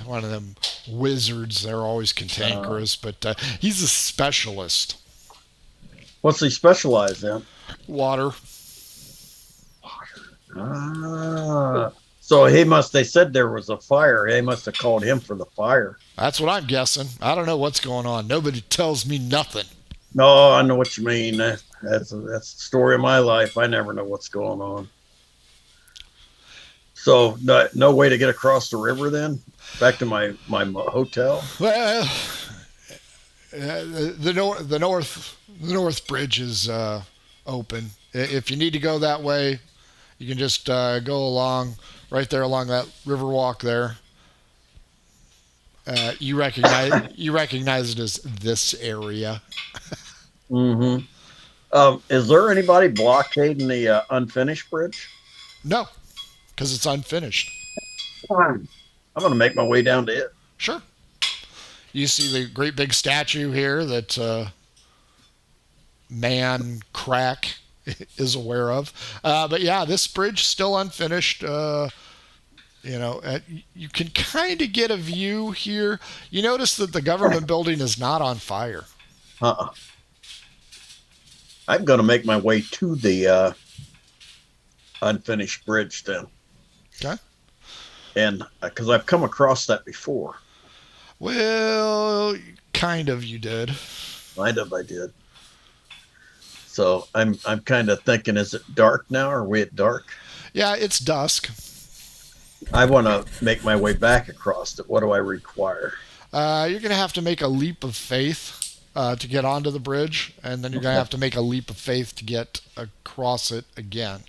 one of them wizards. They're always cantankerous, but he's a specialist.
What's he specialize in?
Water.
So they said there was a fire. They must have called him for the fire.
That's what I'm guessing. I don't know what's going on. Nobody tells me nothing.
No, I know what you mean. That's the story of my life. I never know what's going on. So no way to get across the river then? Back to my hotel?
Well, the north bridge is open. If you need to go that way, you can just go along right there along that river walk there. You recognize it as this area.
Mm-hmm. Is there anybody blockading the unfinished bridge?
No, because it's unfinished.
I'm going to make my way down to it.
Sure. You see the great big statue here that man crack is aware of. But yeah, this bridge still unfinished. You can kind of get a view here. You notice that the government building is not on fire.
I'm going to make my way to the unfinished bridge then.
Okay.
And because I've come across that before.
Well, kind of you did.
Kind of I did. So I'm kind of thinking, is it dark now? Are we at dark?
Yeah, it's dusk.
I want to make my way back across it. What do I require?
You're going to have to make a leap of faith to get onto the bridge, and then you're going to have to make a leap of faith to get across it again.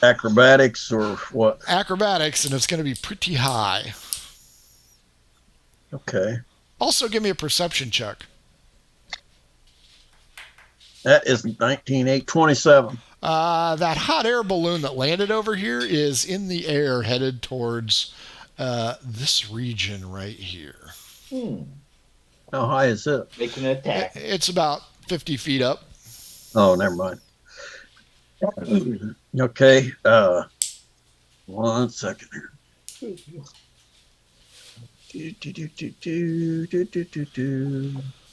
Acrobatics or what?
Acrobatics, and it's going to be pretty high.
Okay.
Also, give me a perception check.
That is 27.
That hot air balloon that landed over here is in the air headed towards this region right here.
How high is it?
Making an attack.
It's about 50 feet up.
Oh, never mind. Okay. 1 second here.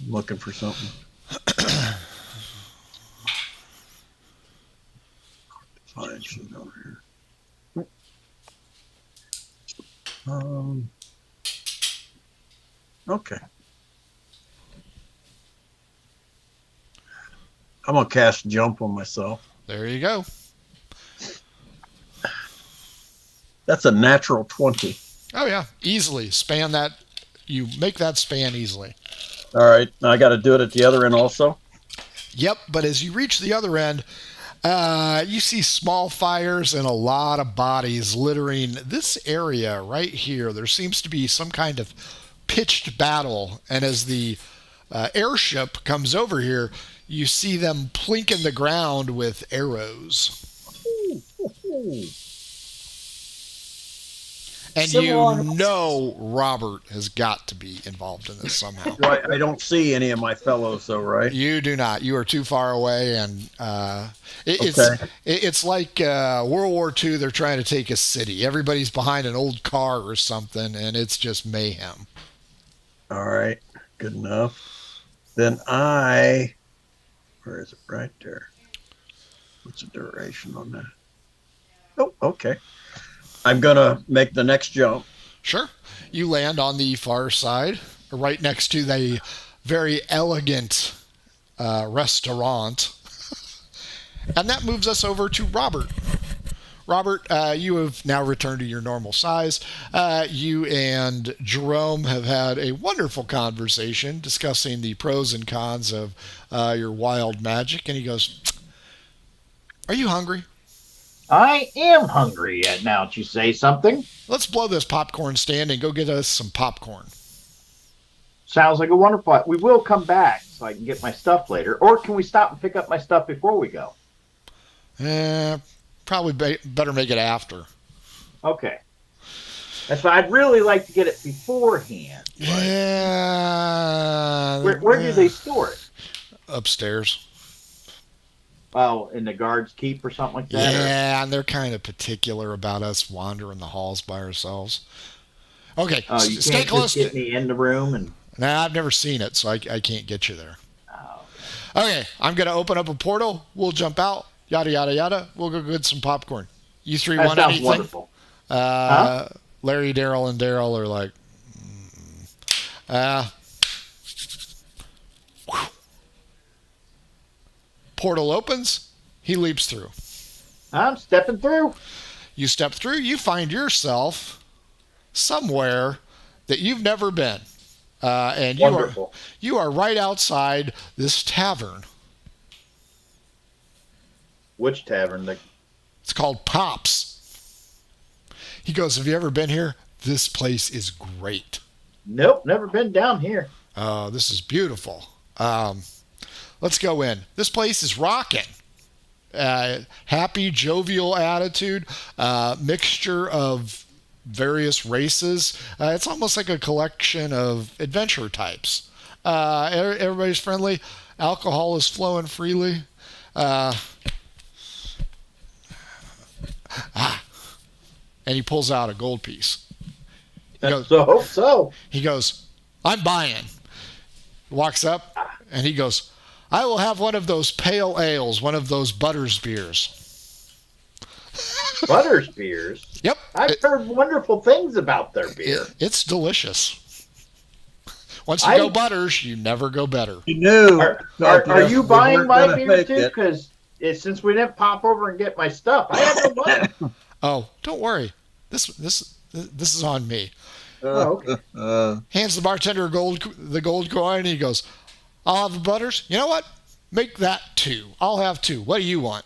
Looking for something. Find something over here. Okay. I'm gonna cast jump on myself.
There you go.
That's a natural 20.
Oh yeah, easily span that. You make that span easily.
All right, now I got to do it at the other end also.
Yep, but as you reach the other end, you see small fires and a lot of bodies littering this area right here. There seems to be some kind of pitched battle, and as the airship comes over here, you see them plinking the ground with arrows. And you know Robert has got to be involved in this somehow.
Right, I don't see any of my fellows, though, right?
You do not. You are too far away, and
Okay.
it's like World War II. They're trying to take a city. Everybody's behind an old car or something, and it's just mayhem.
All right, good enough. Then Where is it? Right there. What's the duration on that? Oh, okay. I'm going to make the next jump.
Sure. You land on the far side, right next to the very elegant restaurant. And that moves us over to Robert. Robert, you have now returned to your normal size. You and Jerome have had a wonderful conversation discussing the pros and cons of your wild magic. And he goes, "Are you hungry?
I am hungry now that you say something.
Let's blow this popcorn stand and go get us some popcorn."
Sounds like a wonderful. We will come back so I can get my stuff later. Or can we stop and pick up my stuff before we go?
Probably better make it after.
Okay. That's why I'd really like to get it beforehand.
Yeah.
Where do they store it?
Upstairs.
Oh, in the guards' keep or something like that?
Yeah, and they're kind of particular about us wandering the halls by ourselves. Okay,
Oh, you
stay
can't
close.
just get me in the room and.
Nah, I've never seen it, so I can't get you there.
Oh,
Okay, I'm going to open up a portal. We'll jump out. Yada, yada, yada. We'll go get some popcorn. You three
that
want
sounds
anything?
wonderful.
Larry, Daryl, and Daryl are like, portal opens. He leaps through.
I'm stepping through.
You step through. You find yourself somewhere that you've never been. And
Wonderful.
you are right outside this tavern.
Which tavern?
It's called Pops. He goes, "Have you ever been here? This place is great.
Nope, never been down here.
This is beautiful. Let's go in. This place is rocking. Happy, jovial attitude, mixture of various races. It's almost like a collection of adventure types. Everybody's friendly. Alcohol is flowing freely. And he pulls out a gold piece.
So.
He goes, "I'm buying." Walks up and he goes, "I will have one of those pale ales, one of those butters beers."
Butters beers?
Yep.
I've heard wonderful things about their beer.
It's delicious. Once you go butters, you never go better.
You knew.
Are you buying my beer too? Because since we didn't pop over and get my stuff, I have no money.
Oh, don't worry. This is on me.
Oh, okay.
Hands the bartender the gold coin, and he goes, "I'll have the butters. You know what? Make that 2. I'll have 2. What do you want?"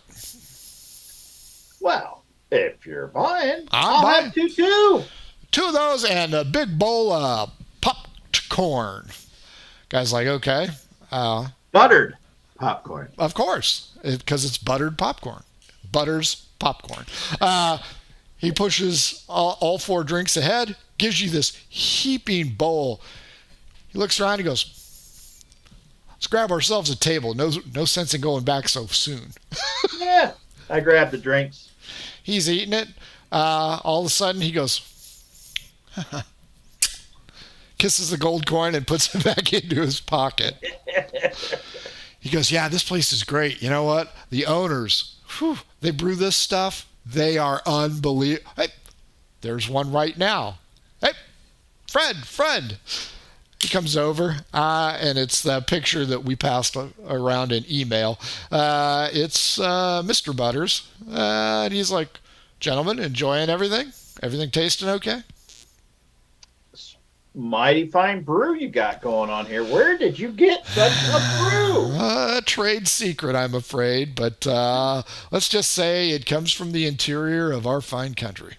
Well, if you're buying,
I'm
I'll
buying.
have 2 too.
2 of those and a big bowl of popcorn. Guy's like, "Okay."
Buttered popcorn.
Of course, because it's buttered popcorn. Butters popcorn. He pushes all 4 drinks ahead, gives you this heaping bowl. He looks around, he goes, "Let's grab ourselves a table. No sense in going back so soon."
Yeah. I grabbed the drinks.
He's eating it. All of a sudden, he goes, kisses the gold coin and puts it back into his pocket. He goes, "Yeah, this place is great. You know what? The owners, they brew this stuff. They are unbelievable. Hey, there's one right now. Hey, Fred." He comes over, and it's the picture that we passed around in email. It's Mr. Butters. And he's like, "Gentlemen, enjoying everything? Everything tasting okay?"
Mighty fine brew you got going on here. Where did you get such a brew?
A trade secret, I'm afraid, but let's just say it comes from the interior of our fine country.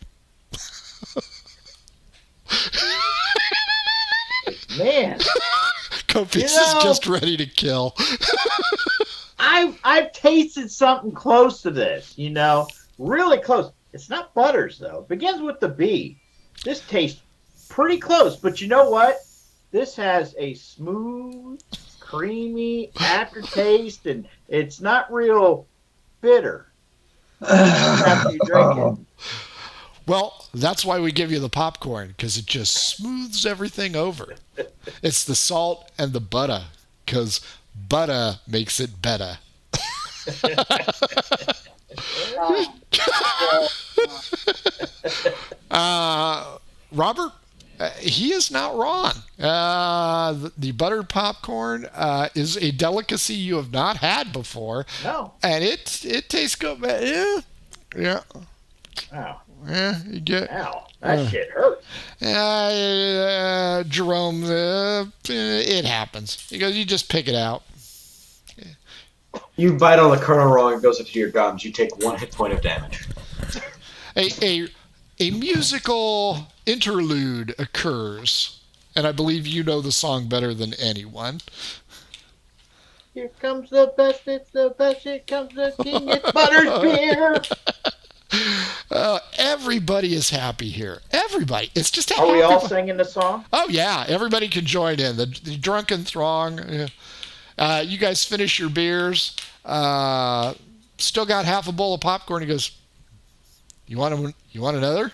Man,
Copious is just ready to kill.
I've tasted something close to this, really close. It's not butters though. It begins with the B. This tastes pretty close, but you know what? This has a smooth, creamy aftertaste, and it's not real bitter after you drink it.
Well, that's why we give you the popcorn, because it just smooths everything over. It's the salt and the butter, because butter makes it better. Robert, he is not wrong. The buttered popcorn is a delicacy you have not had before.
No.
And it tastes good. Yeah. Yeah.
Wow.
Yeah, you get.
Ow. That shit hurts.
Jerome, it happens. He goes, you just pick it out.
You bite on the kernel wrong, it goes into your gums. You take 1 hit point of damage.
A musical interlude occurs, and I believe you know the song better than anyone.
Here comes the best, it's the best, here comes the king, it's Buttersbeer.
Everybody is happy here. Everybody. It's just a
Are we all
happy-
singing the song?
Oh, yeah. Everybody can join in. The drunken throng. You guys finish your beers. Still got half a bowl of popcorn. He goes, You want another?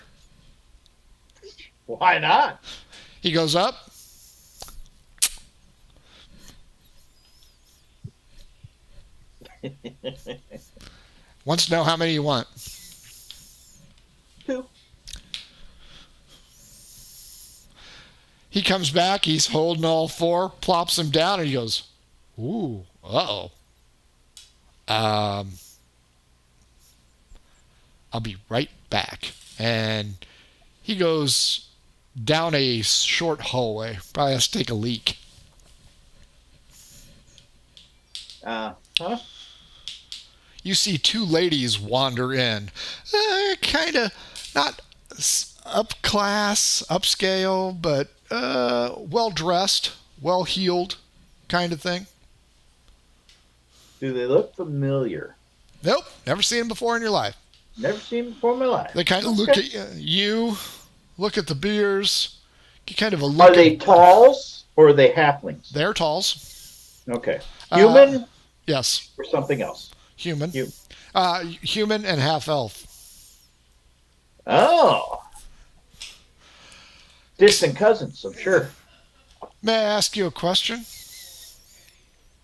Why not?
He goes up. Wants to know how many you want.
2.
He comes back. He's holding all 4, plops them down, and he goes, ooh, uh-oh. I'll be right back. And he goes down a short hallway. Probably has to take a leak.
Huh?
You see 2 ladies wander in. Kind of not upscale, but well-dressed, well-heeled kind of thing.
Do they look familiar?
Nope, never seen them before in your life.
Never seen them before in my life.
They kind of look at you, look at the beers, get kind of a look.
Are they talls or are they halflings?
They're talls.
Okay. Human
Yes,
or something else?
human.
You.
Human and half-elf.
Oh. Distant cousins, I'm sure.
May I ask you a question?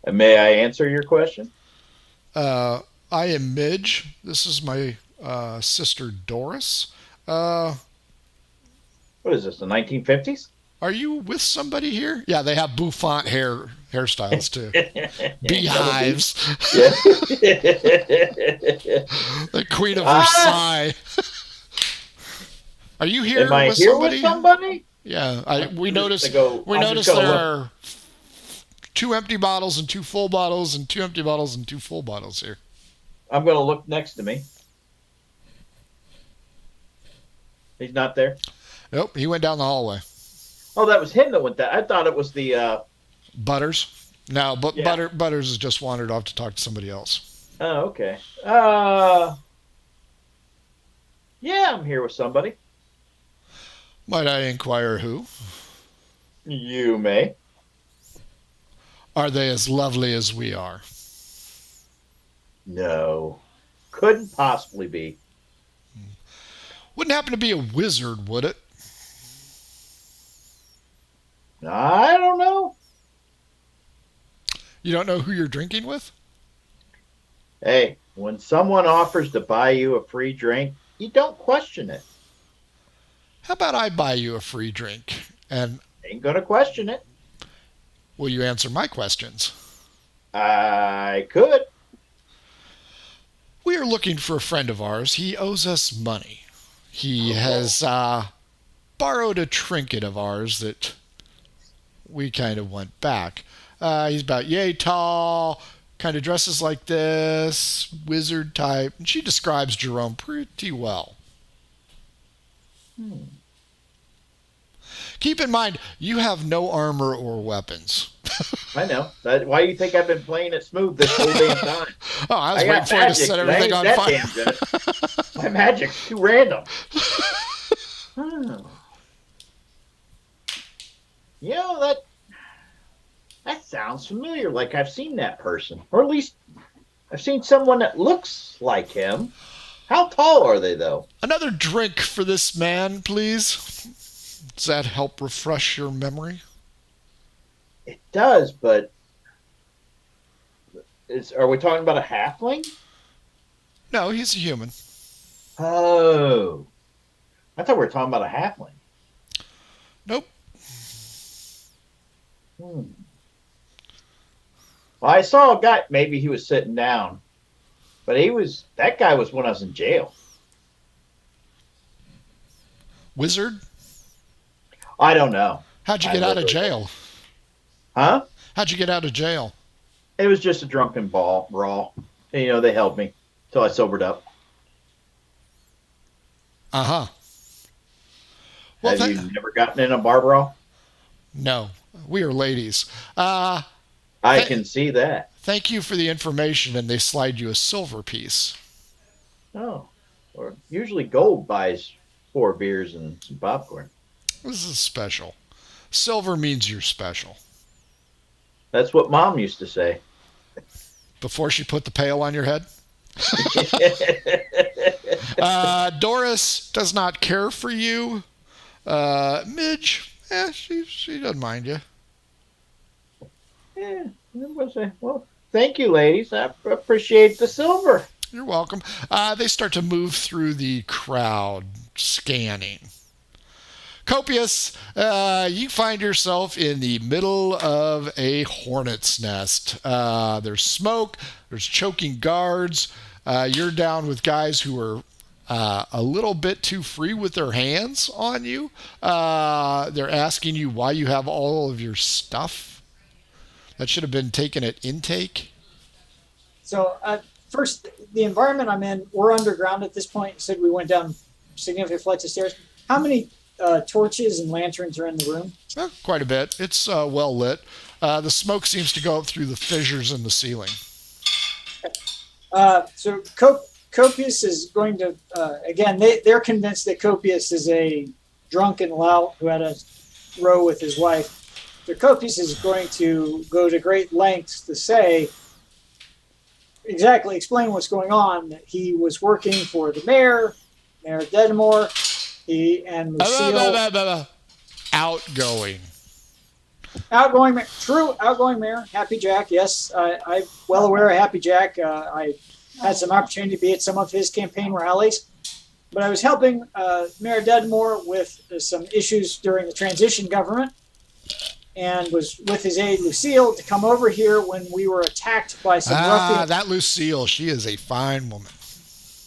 And may I answer your question?
I am Midge. This is my sister Doris.
What is this, the 1950s?
Are you with somebody here? Yeah, they have bouffant hairstyles too. Beehives.
Yeah.
The Queen of Versailles. Are you here
Am I
with
here
somebody?
with somebody?
Yeah, we noticed.
I'll
There
just go
are 2 empty bottles and 2 full bottles, and 2 empty bottles and 2 full bottles here.
I'm going to look next to me. He's not there?
Nope, he went down the hallway.
Oh, that was him that went that. I thought it was the...
Butters? No, but
Yeah.
Butters has just wandered off to talk to somebody else.
Oh, okay. Yeah, I'm here with somebody.
Might I inquire who?
You may.
Are they as lovely as we are?
No. Couldn't possibly be.
Wouldn't happen to be a wizard, would it?
I don't know.
You don't know who you're drinking with?
Hey, when someone offers to buy you a free drink, you don't question it.
How about I buy you a free drink? And
Ain't gonna question it.
will you answer my questions?
I could.
We are looking for a friend of ours. He owes us money. He has borrowed a trinket of ours that we kind of want back. He's about yay tall, kind of dresses like this, wizard type. And she describes Jerome pretty well. Keep in mind, you have no armor or weapons.
I know. Why do you think I've been playing it smooth this whole damn time?
Oh, I was
I
waiting
got
for you to
magic,
set
but I
everything
ain't
on
that
fire.
damn good. My magic's too random. You know, that sounds familiar. Like I've seen that person. Or at least I've seen someone that looks like him. How tall are they, though?
Another drink for this man, please. Does that help refresh your memory?
It does, but Are we talking about a halfling?
No, he's a human.
Oh, I thought we were talking about a halfling.
Nope.
Hmm. Well, I saw a guy. Maybe he was sitting down, but that guy was when I was in jail.
Wizard?
I don't know.
How'd you get out of jail?
Huh?
How'd you get out of jail?
It was just a drunken brawl. And, they held me till I sobered up.
Uh-huh. Well,
Have you never gotten in a bar brawl?
No. We are ladies.
I can see that.
Thank you for the information, and they slide you a silver piece.
Oh. Or usually gold buys 4 beers and some popcorn.
This is special. Silver means you're special.
That's what Mom used to say.
Before she put the pail on your head? Doris does not care for you. Midge, she doesn't mind you.
Yeah, well, thank you, ladies. I appreciate the silver.
You're welcome. They start to move through the crowd, scanning. Copious, you find yourself in the middle of a hornet's nest. There's smoke, there's choking guards. You're down with guys who are a little bit too free with their hands on you. They're asking you why you have all of your stuff. That should have been taken at intake.
So, first, the environment I'm in, we're underground at this point. You said we went down significant flights of stairs. How many torches and lanterns are in the room?
Quite a bit. It's well lit. The smoke seems to go up through the fissures in the ceiling.
So Copious is going to, again, they're convinced that Copious is a drunken lout who had a row with his wife. So Copious is going to go to great lengths to say, explain what's going on. That he was working for the Mayor Dedmore, and Lucille.
Outgoing.
True outgoing mayor, Happy Jack. Yes, I'm well aware of Happy Jack. I had some opportunity to be at some of his campaign rallies, but I was helping Mayor Dedmore with some issues during the transition government, and was with his aide Lucille to come over here when we were attacked by some ruffians.
That Lucille, she is a fine woman.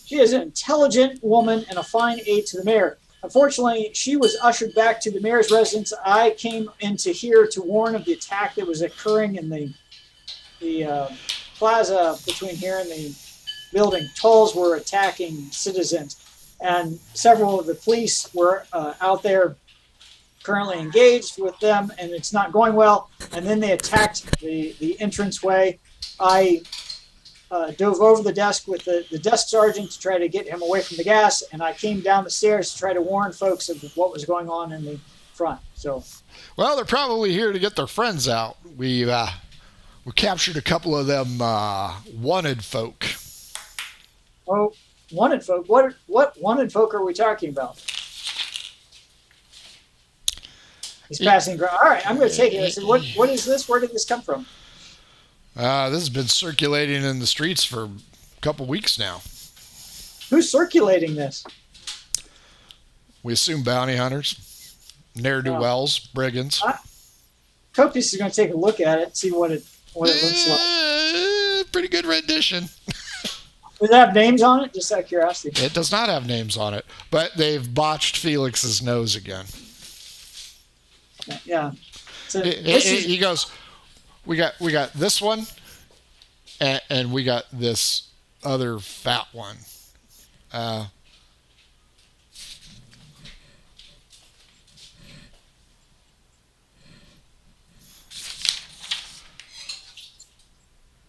She is an intelligent woman and a fine aide to the mayor. Unfortunately, she was ushered back to the mayor's residence. I came into here to warn of the attack that was occurring in the plaza between here and the building. Tolls were attacking citizens, and several of the police were out there currently engaged with them, and it's not going well. And then they attacked the entranceway. I dove over the desk with the desk sergeant to try to get him away from the gas, and I came down the stairs to try to warn folks of what was going on in the front. So,
well, they're probably here to get their friends out. We captured a couple of them wanted folk.
Oh, wanted folk. What wanted folk are we talking about? He's passing ground. All right, I'm going to take it. I said, what is this? Where did this come from?
This has been circulating in the streets for a couple weeks now.
Who's circulating this?
We assume bounty hunters, ne'er-do-wells, brigands.
Copious is going to take a look at it, see what it looks like.
Pretty good rendition.
Does it have names on it? Just out of curiosity.
It does not have names on it, but they've botched Felix's nose again.
Yeah. So
he goes, we got this one, and we got this other fat one.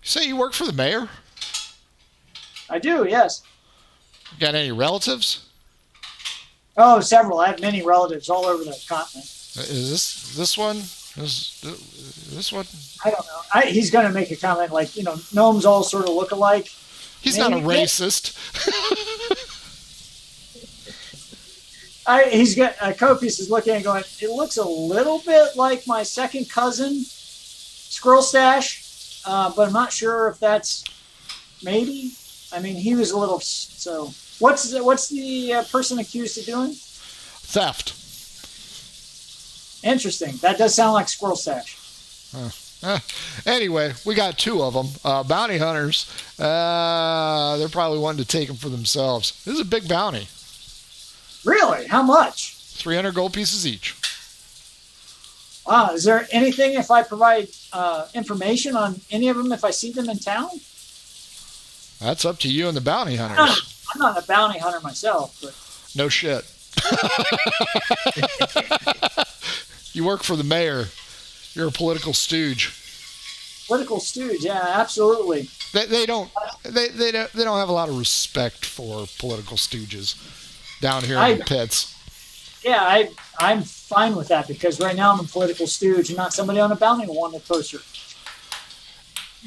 Say you work for the mayor?
I do, yes.
Got any relatives?
Oh, several. I have many relatives all over the continent.
Is this one? Is this one?
I don't know. He's going to make a comment like, gnomes all sort of look alike.
He's not a racist.
He's got Copious is looking and going, it looks a little bit like my second cousin, Squirrel Stash. but I'm not sure if that's maybe. I mean, he was a little. So what's the person accused of doing?
Theft.
Interesting. That does sound like squirrel stash.
Anyway, we got 2 of them. Bounty hunters. They're probably wanting to take them for themselves. This is a big bounty.
Really? How much?
300 gold pieces each.
Wow. Is there anything if I provide information on any of them if I see them in town?
That's up to you and the bounty hunters.
I'm not a bounty hunter myself, but
No shit. You work for the mayor. You're a political stooge.
political stooge. Yeah, absolutely.
They don't have a lot of respect for political stooges down here in the pits.
Yeah, I'm fine with that because right now I'm a political stooge and not somebody on a bounty wanted poster.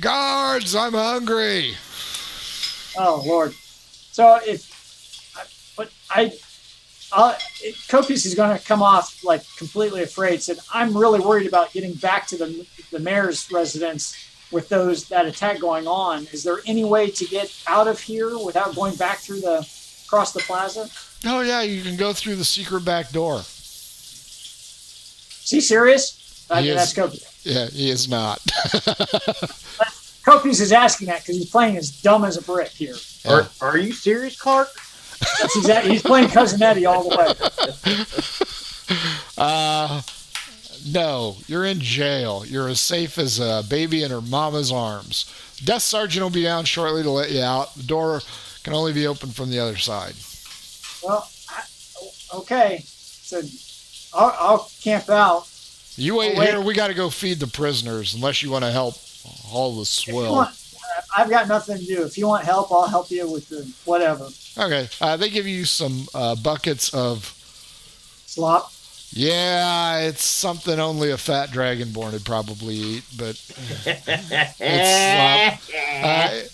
Guards, I'm hungry.
Oh Lord. So Copius is going to come off like completely afraid. Said, I'm really worried about getting back to the mayor's residence with that attack going on. Is there any way to get out of here without going back across the plaza?
Oh yeah, you can go through the secret back door.
Is he serious?
That's
Copius.
Yeah, he is not.
Copius is asking that because he's playing as dumb as a brick here.
Yeah.
Are you serious, Clark?
That's exactly. He's playing Cousin Eddie all the way.
No, you're in jail. You're as safe as a baby in her mama's arms. Desk sergeant will be down shortly to let you out. The door can only be opened from the other side.
Well, okay. So I'll camp out.
You wait here. We got to go feed the prisoners unless you want to help haul the swill.
I've got nothing to do. If you want help, I'll help you with the whatever.
Okay. They give you some buckets of
slop.
Yeah, it's something only a fat dragonborn would probably eat, but it's slop.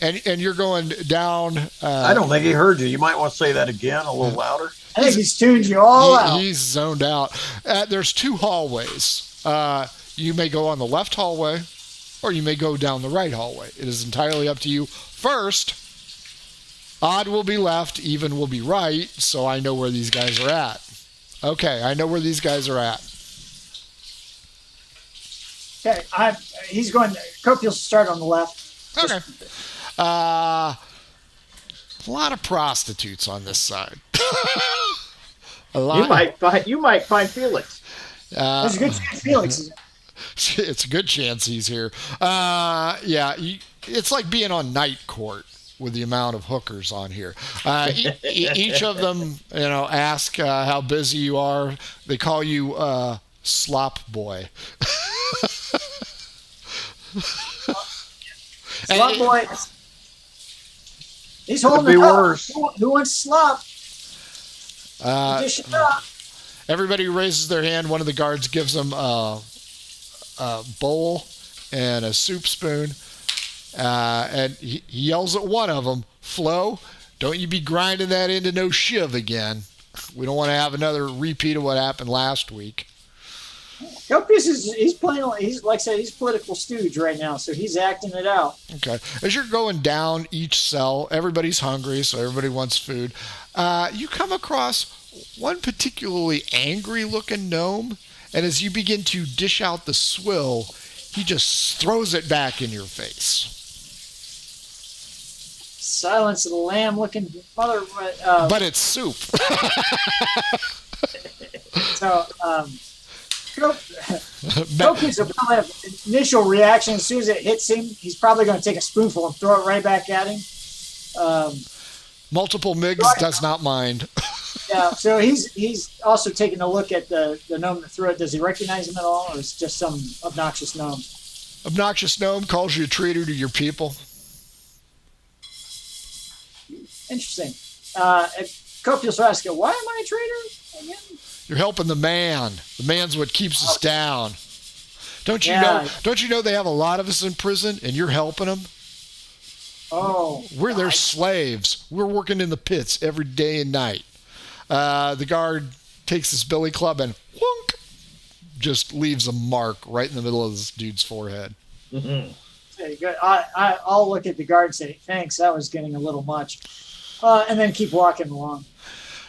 And you're going down.
I don't think he heard you. You might want to say that again a little louder.
I think he's tuned you all out.
He's zoned out. There's 2 hallways. You may go on the left hallway, or you may go down the right hallway. It is entirely up to you. First, odd will be left, even will be right, so I know where these guys are at. Okay, I know where these guys are at.
Okay, Copius will start on the left.
Okay. A lot of prostitutes on this side. A lot.
You might find Felix.
There's a good chance Felix is.
It's a good chance he's here. Yeah, it's like being on night court with the amount of hookers on here. Each of them, ask how busy you are. They call you Slop Boy.
Slop Boy. He's holding it up. Worse. Who wants slop? Dish it up.
Everybody who raises their hand, one of the guards gives them a bowl and a soup spoon. And he yells at one of them, Flo, don't you be grinding that into no shiv again. We don't want to have another repeat of what happened last week.
Copius he's playing, he's like I said, he's political stooge right now, so he's acting it out.
Okay. As you're going down each cell, everybody's hungry, so everybody wants food. You come across one particularly angry-looking gnome, and as you begin to dish out the swill, he just throws it back in your face.
Silence of the Lamb looking mother.
But it's soup.
So, Copius will probably have initial reaction. As soon as it hits him, he's probably going to take a spoonful and throw it right back at him.
Multiple Migs does not mind.
Yeah, so he's also taking a look at the gnome that threw it. Does he recognize him at all, or is it just some obnoxious gnome?
Obnoxious gnome calls you a traitor to your people.
Interesting. Copius will ask you, why am I a traitor again?
You're helping the man. The man's what keeps us down. Don't you know they have a lot of us in prison and you're helping them?
Oh.
We're their slaves. We're working in the pits every day and night. The guard takes his billy club and whoonk, just leaves a mark right in the middle of this dude's forehead.
Mm-hmm. good. I'll look at the guard and say, thanks, that was getting a little much. And then keep walking along.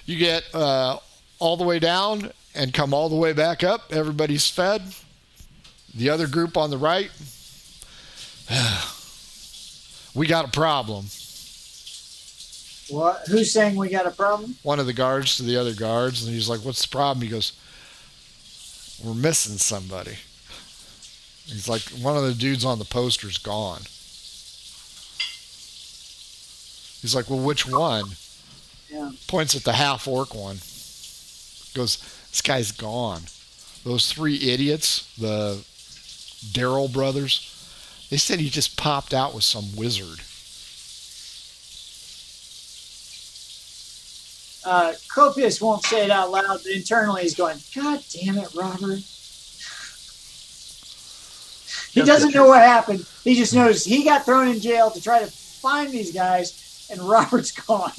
You get all the way down and come all the way back up. Everybody's fed. The other group on the right, we got a problem.
What? Who's saying we got a problem?
One of the guards to the other guards, and he's like, what's the problem? He goes, we're missing somebody. He's like, one of the dudes on the poster's gone. He's like, well, which one?
Yeah.
Points at the half-orc one. Goes, this guy's gone. Those 3 idiots, the Darrell brothers, they said he just popped out with some wizard.
Copius won't say it out loud, but internally he's going, God damn it, Robert. He doesn't know what happened. He just knows he got thrown in jail to try to find these guys, and Robert's gone.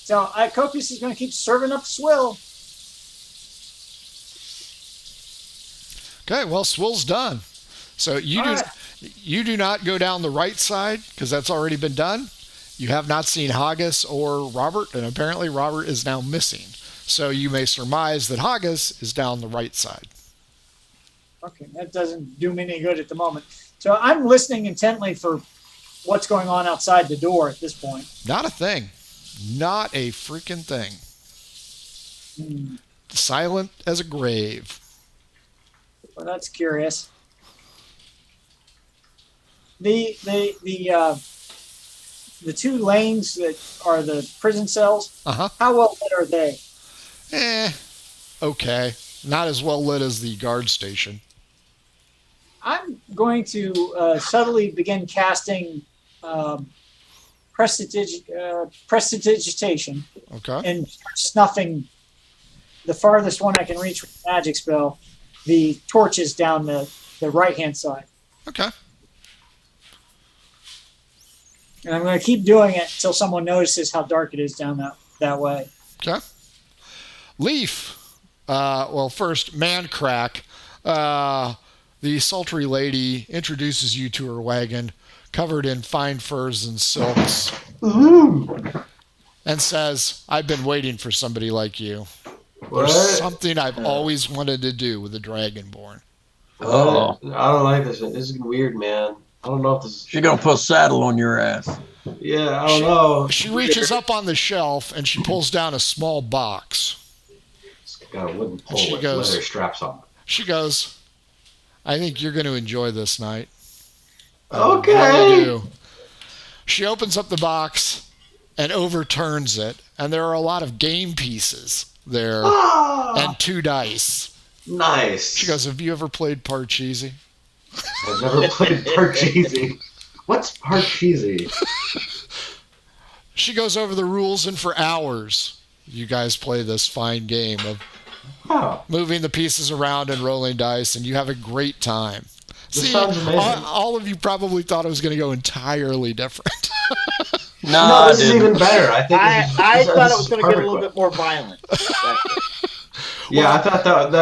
So Copius is going to keep serving up swill.
Okay, well, swill's done. So you do not go down the right side because that's already been done. You have not seen Haggis or Robert, and apparently Robert is now missing. So you may surmise that Haggis is down the right side.
Okay, that doesn't do me any good at the moment. So I'm listening intently for what's going on outside the door at this point.
Not a thing. Not a freaking thing. Silent as a grave.
Well, that's curious. The 2 lanes that are the prison cells, how well lit are they?
Okay. Not as well lit as the guard station.
I'm going to subtly begin casting prestidigitation.
Okay.
And snuffing the farthest one I can reach with a magic spell, the torches down the right-hand side.
Okay.
And I'm going to keep doing it until someone notices how dark it is down that way.
Okay. Leaf. Well, first, Man Crack. The sultry lady introduces you to her wagon, covered in fine furs and silks, and says, I've been waiting for somebody like you.
What?
There's something I've always wanted to do with the Dragonborn.
Oh, I don't like this. This is weird, man. I don't know if this is...
She's going to put a saddle on your ass.
Yeah, I don't know.
She reaches up on the shelf, and she pulls down a small box.
It's got a wooden pole
She
with
goes-
leather straps on it.
She goes, I think you're going to enjoy this night.
Okay.
I do. She opens up the box and overturns it, and there are a lot of game pieces there and 2 dice.
Nice.
She goes, have you ever played Parcheesi?
I've never played Parcheesi. What's Parcheesi?
She goes over the rules, and for hours, you guys play this fine game of moving the pieces around and rolling dice, and you have a great time.
This sounds amazing.
All of you probably thought it was going to go entirely different.
No, this is even better. I think
I thought it was going to get a little bit more violent.
Yeah, I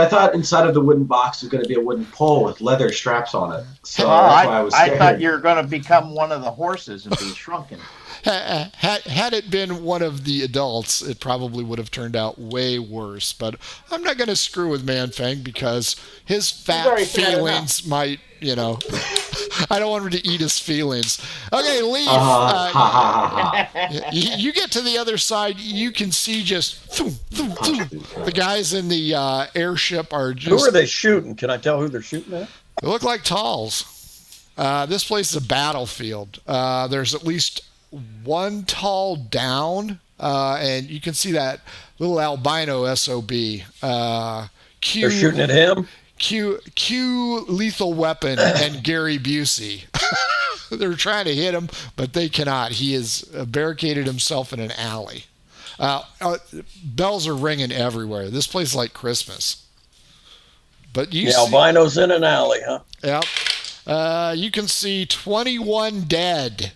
thought inside of the wooden box was going to be a wooden pole with leather straps on it. So that's why I was scared.
I thought you were going to become one of the horses and be shrunken.
Had it been one of the adults, it probably would have turned out way worse. But I'm not going to screw with Manfang because his fat feelings might, I don't want him to eat his feelings. Okay, Leaf. You get to the other side, you can see just the guys in the airship are just...
Who are they shooting? Can I tell who they're shooting at?
They look like Talls. This place is a battlefield. There's at least one tall down, and you can see that little albino SOB.
They're shooting at him?
Q Lethal Weapon and Gary Busey. They're trying to hit him, but they cannot. He has barricaded himself in an alley. Bells are ringing everywhere. This place is like Christmas. But you see,
albino's in an alley, huh?
Yep. You can see 21 dead.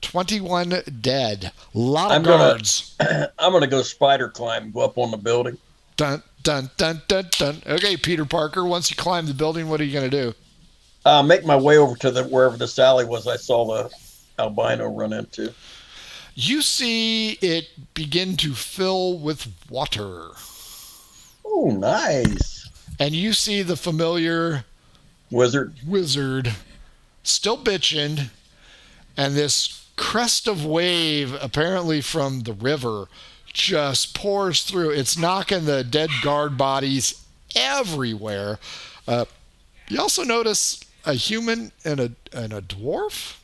21 dead. A lot of guards.
I'm going to go spider climb, go up on the building.
Dun, dun, dun, dun, dun. Okay, Peter Parker, once you climb the building, what are you going to do?
make my way over to wherever this alley was. I saw the albino run into.
You see it begin to fill with water.
Oh, nice.
And you see the familiar wizard still bitching, and this crest of wave, apparently from the river, just pours through. It's knocking the dead guard bodies everywhere. You also notice a human and a dwarf,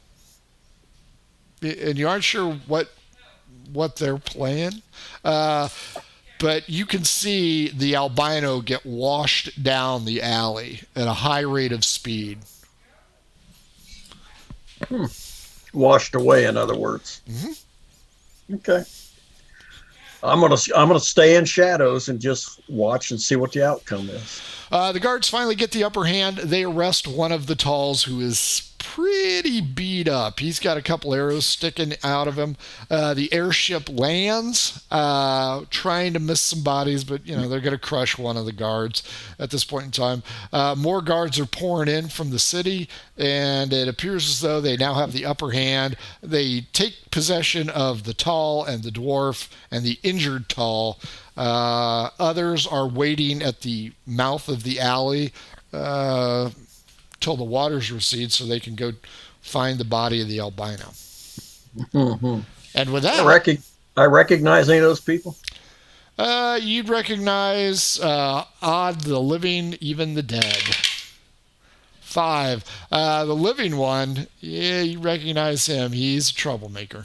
and you aren't sure what they're playing. But you can see the albino get washed down the alley at a high rate of speed.
Washed away, in other words. Mm-hmm. Okay. I'm gonna stay in shadows and just watch and see what the outcome is.
The guards finally get the upper hand. They arrest one of the Talls who is pretty beat up. He's got a couple arrows sticking out of him. The airship lands, trying to miss some bodies, but they're going to crush one of the guards at this point in time. More guards are pouring in from the city, and it appears as though they now have the upper hand. They take possession of the Tall and the dwarf and the injured Tall. Others are waiting at the mouth of the alley till the waters recede so they can go find the body of the albino.
Mm-hmm.
And with that,
I recognize any of those people.
You'd recognize Odd, the living, even the dead. 5. The living one, yeah, you recognize him. He's a troublemaker.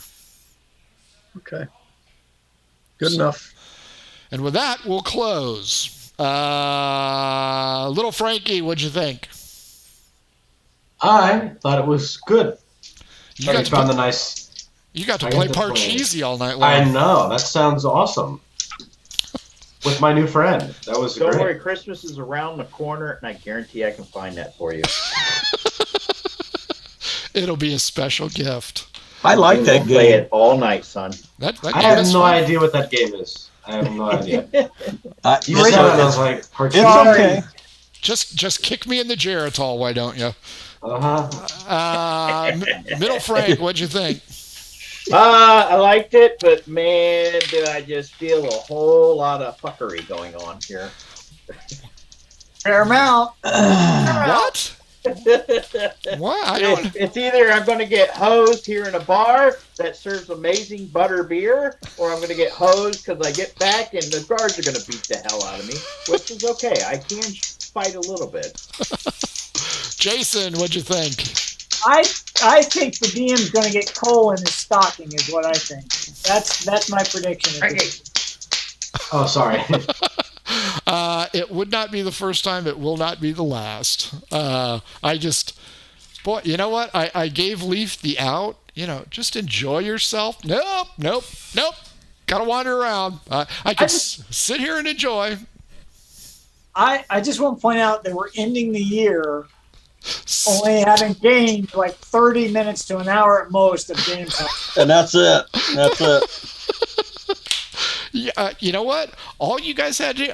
Okay. Good enough.
And with that, we'll close. Little Frankie, what'd you think?
I thought it was good.
You got to play Parcheesi all night long.
I know. That sounds awesome. With my new friend. That was
Don't
great.
worry, Christmas is around the corner, and I guarantee I can find that for you.
It'll be a special gift.
I like that game.
Play it all night, son.
That
I have no idea what that game is. I have no idea. You said it, I was like,
It's okay.
Just kick me in the Geritol, why don't you?
Uh-huh.
Middle Frank, what'd you think?
I liked it, but man, did I just feel a whole lot of fuckery going on here.
Fair amount.
What? What? I don't.
It's either I'm going to get hosed here in a bar that serves amazing butter beer, or I'm going to get hosed because I get back and the guards are going to beat the hell out of me, which is okay. I can fight a little bit.
Jason, what'd you think?
I think the DM's going to get coal in his stocking, is what I think. That's my prediction.
Oh, sorry.
It would not be the first time. It will not be the last. Boy, you know what? I gave Leaf the out. Just enjoy yourself. Nope. Got to wander around. I can sit here and enjoy.
I just want to point out that we're ending the year only having gained like 30 minutes to an hour at most of game time.
And that's it.
Yeah, you know what? All you guys had to do,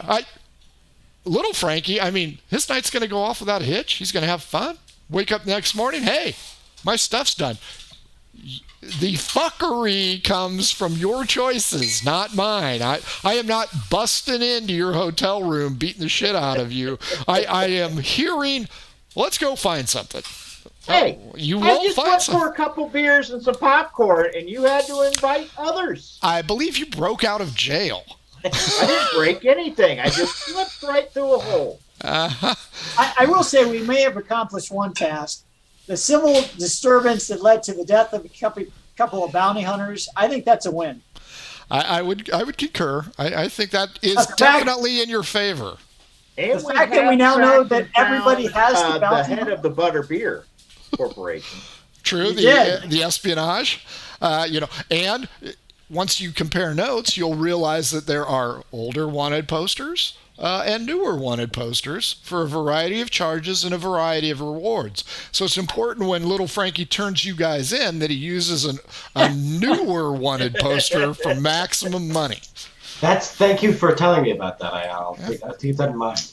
little Frankie, his night's going to go off without a hitch. He's going to have fun. Wake up next morning, hey, my stuff's done. The fuckery comes from your choices, not mine. I am not busting into your hotel room, beating the shit out of you. I am hearing, let's go find something.
Hey,
you
I
will
just
find
went
something.
for a couple beers and some popcorn, and you had to invite others.
I believe you broke out of jail.
I didn't break anything. I just slipped right through a hole.
Uh-huh.
I will say we may have accomplished one task. The civil disturbance that led to the death of a couple of bounty hunters, I think that's a win.
I would concur. I think that is
The fact-
definitely in your favor.
And
The fact that we now know that everybody has the
the
bounty
head of the Butter Beer Corporation.
True,
You did.
the espionage, and once you compare notes, you'll realize that there are older wanted posters and newer wanted posters for a variety of charges and a variety of rewards. So it's important when little Frankie turns you guys in that he uses a newer wanted poster for maximum money.
Thank you for telling me about that. I'll keep that in mind.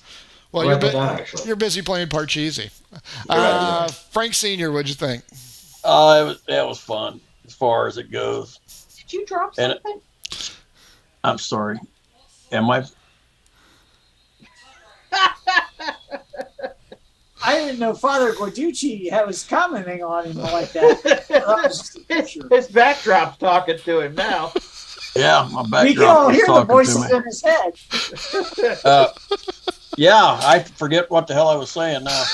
Well,
I'll write that down, actually.
you're busy playing Parcheesi.
Right.
Frank Sr., what'd you think?
It was fun as far as it goes.
Did you drop
And
something?
I'm sorry. Am I?
I didn't know Father Guarducci was commenting on him like that. That was just a picture.
His backdrop's talking to him now.
Yeah, my backdrop
We can all
was
hear the
talking to
voices
me.
in his head.
Yeah, I forget what the hell I was saying now.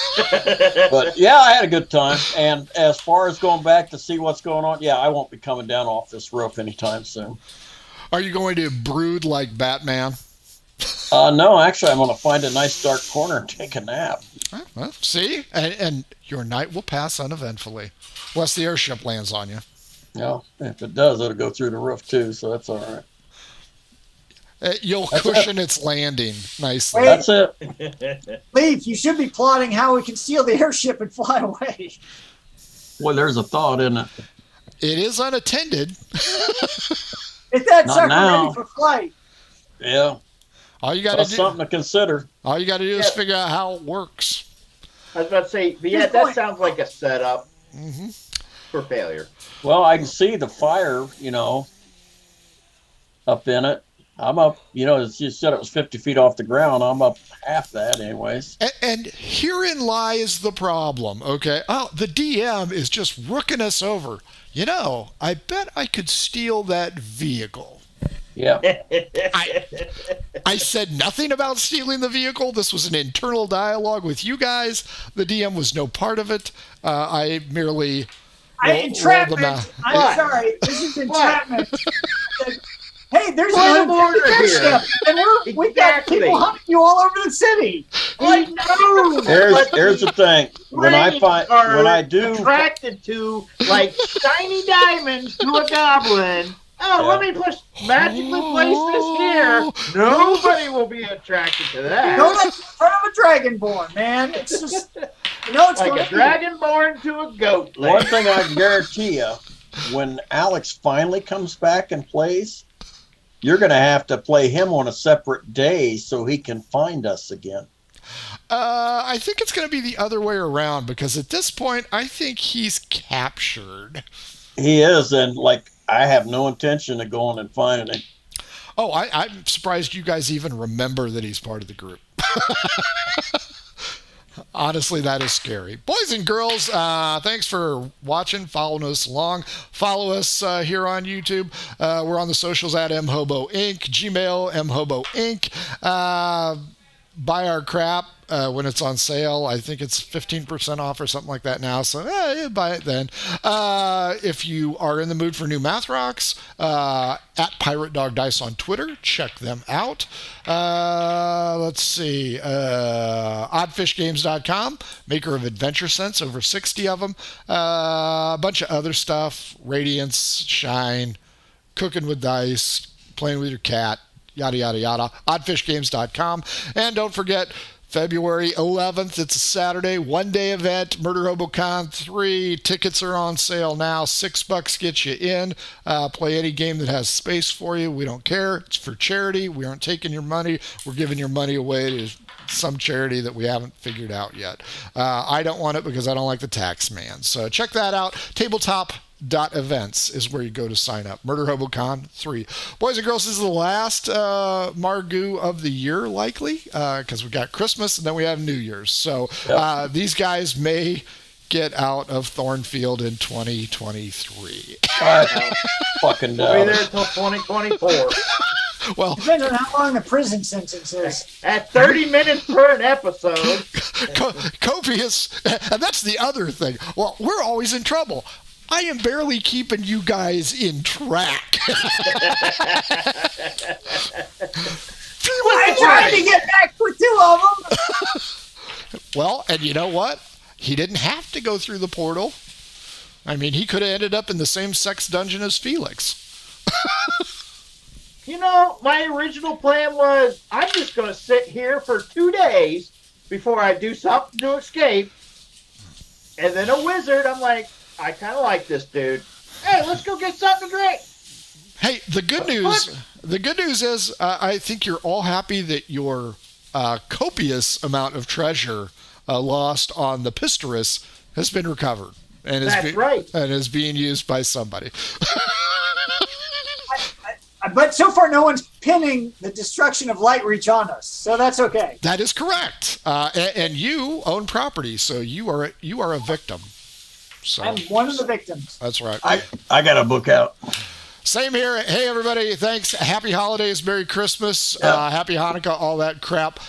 But yeah, I had a good time. And as far as going back to see what's going on, yeah, I won't be coming down off this roof anytime soon.
Are you going to brood like Batman?
No, actually, I'm going to find a nice dark corner and take a nap.
Well, see? And your night will pass uneventfully. Unless the airship lands on you.
Yeah, if it does, it'll go through the roof too, so that's all right.
You'll
That's
cushion its landing nicely.
Wait.
That's it.
Leaf, you should be plotting how we can steal the airship and fly away.
Boy, there's a thought, isn't it?
It is unattended.
Get that
Not
sucker
now.
ready for flight.
Yeah,
All you got to
that's
do,
something to consider.
all you got to do is figure out how it works.
I was about to say, but yeah,
Good
that
point.
sounds like a setup
Mm-hmm.
for failure.
Well, I can see the fire, up in it. I'm up, as you said, it was 50 feet off the ground. I'm up half that anyways.
And herein lies the problem, okay? Oh, the DM is just rooking us over. I bet I could steal that vehicle.
Yeah.
I said nothing about stealing the vehicle. This was an internal dialogue with you guys. The DM was no part of it. I merely rolled them
Entrapment.
out.
I'm sorry. This is entrapment. Hey, there's
Point
an
of order
unattended
here.
airship, and we've got
Exactly.
people hunting you all over the city.
I know.
Here's the thing. When I do,
attracted to like shiny diamonds to a goblin. Oh,
Yeah.
let me magically place this here. Nobody will be attracted to that.
Go in front of a dragonborn, man. It's just, it's
Like
going
a
to be.
dragonborn to a goat.
one thing I can guarantee you, when Alex finally comes back and plays, you're going to have to play him on a separate day so he can find us again.
I think it's going to be the other way around because at this point, I think he's captured.
He is, and I have no intention of going and finding him.
Oh, I'm surprised you guys even remember that he's part of the group. Honestly, that is scary. Boys and girls, thanks for watching, following us along. Follow us here on YouTube. We're on the socials at mhobo inc, Gmail, mhobo inc. Buy our crap when it's on sale. I think it's 15% off or something like that now. So buy it then. If you are in the mood for new math rocks, at Pirate Dog Dice on Twitter, check them out. Let's see. Oddfishgames.com, maker of Adventure Sense, over 60 of them. A bunch of other stuff. Radiance, Shine, Cooking with Dice, Playing with Your Cat, yada, yada, yada. Oddfishgames.com. And don't forget, February 11th, it's a Saturday, one-day event, Murder HoboCon 3. Tickets are on sale now. $6 gets you in. Play any game that has space for you. We don't care. It's for charity. We aren't taking your money. We're giving your money away to some charity that we haven't figured out yet. I don't want it because I don't like the tax man. So check that out. Tabletop.events is where you go to sign up. Murder HoboCon 3. Boys and girls, this is the last Margou of the year, likely, because we got Christmas and then we have New Year's. So these guys may get out of Thornfield in 2023.
Fucking
We'll be there until 2024.
Well,
Depends on how long the prison sentence is.
At 30 minutes per episode.
copious, and that's the other thing. Well, we're always in trouble. I am barely keeping you guys in track.
I tried to get back with two of them.
Well, and you know what? He didn't have to go through the portal. I mean, he could have ended up in the same sex dungeon as Felix.
My original plan was I'm just going to sit here for 2 days before I do something to escape. And then a wizard, I'm like, I kind of like this dude. Hey, let's go get something to drink.
Hey, the good news is I think you're all happy that your copious amount of treasure lost on the Pistorus has been recovered. And
That's right.
And is being used by somebody.
But so far, no one's pinning the destruction of Light Reach on us, so that's okay.
That is correct. And you own property, so you are a victim. So
I'm one of the victims.
that's right.
I got a book out.
Same here. Hey, everybody. Thanks. Happy holidays. Merry Christmas.
Yeah.
Happy Hanukkah. All that crap.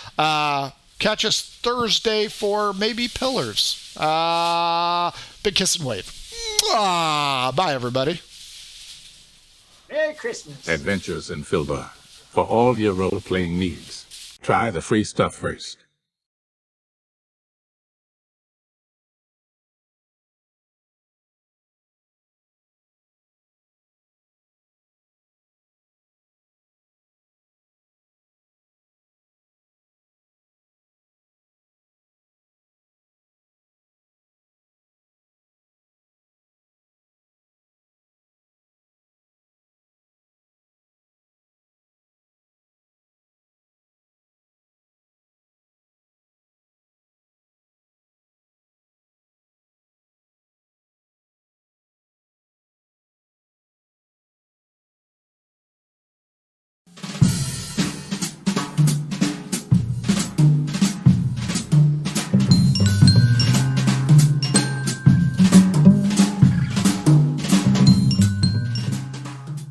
Catch us Thursday for maybe Pillars. Big kiss and wave. Mwah. Bye, everybody.
Merry Christmas.
Adventures in Filbar. For all your role-playing needs, try the free stuff first.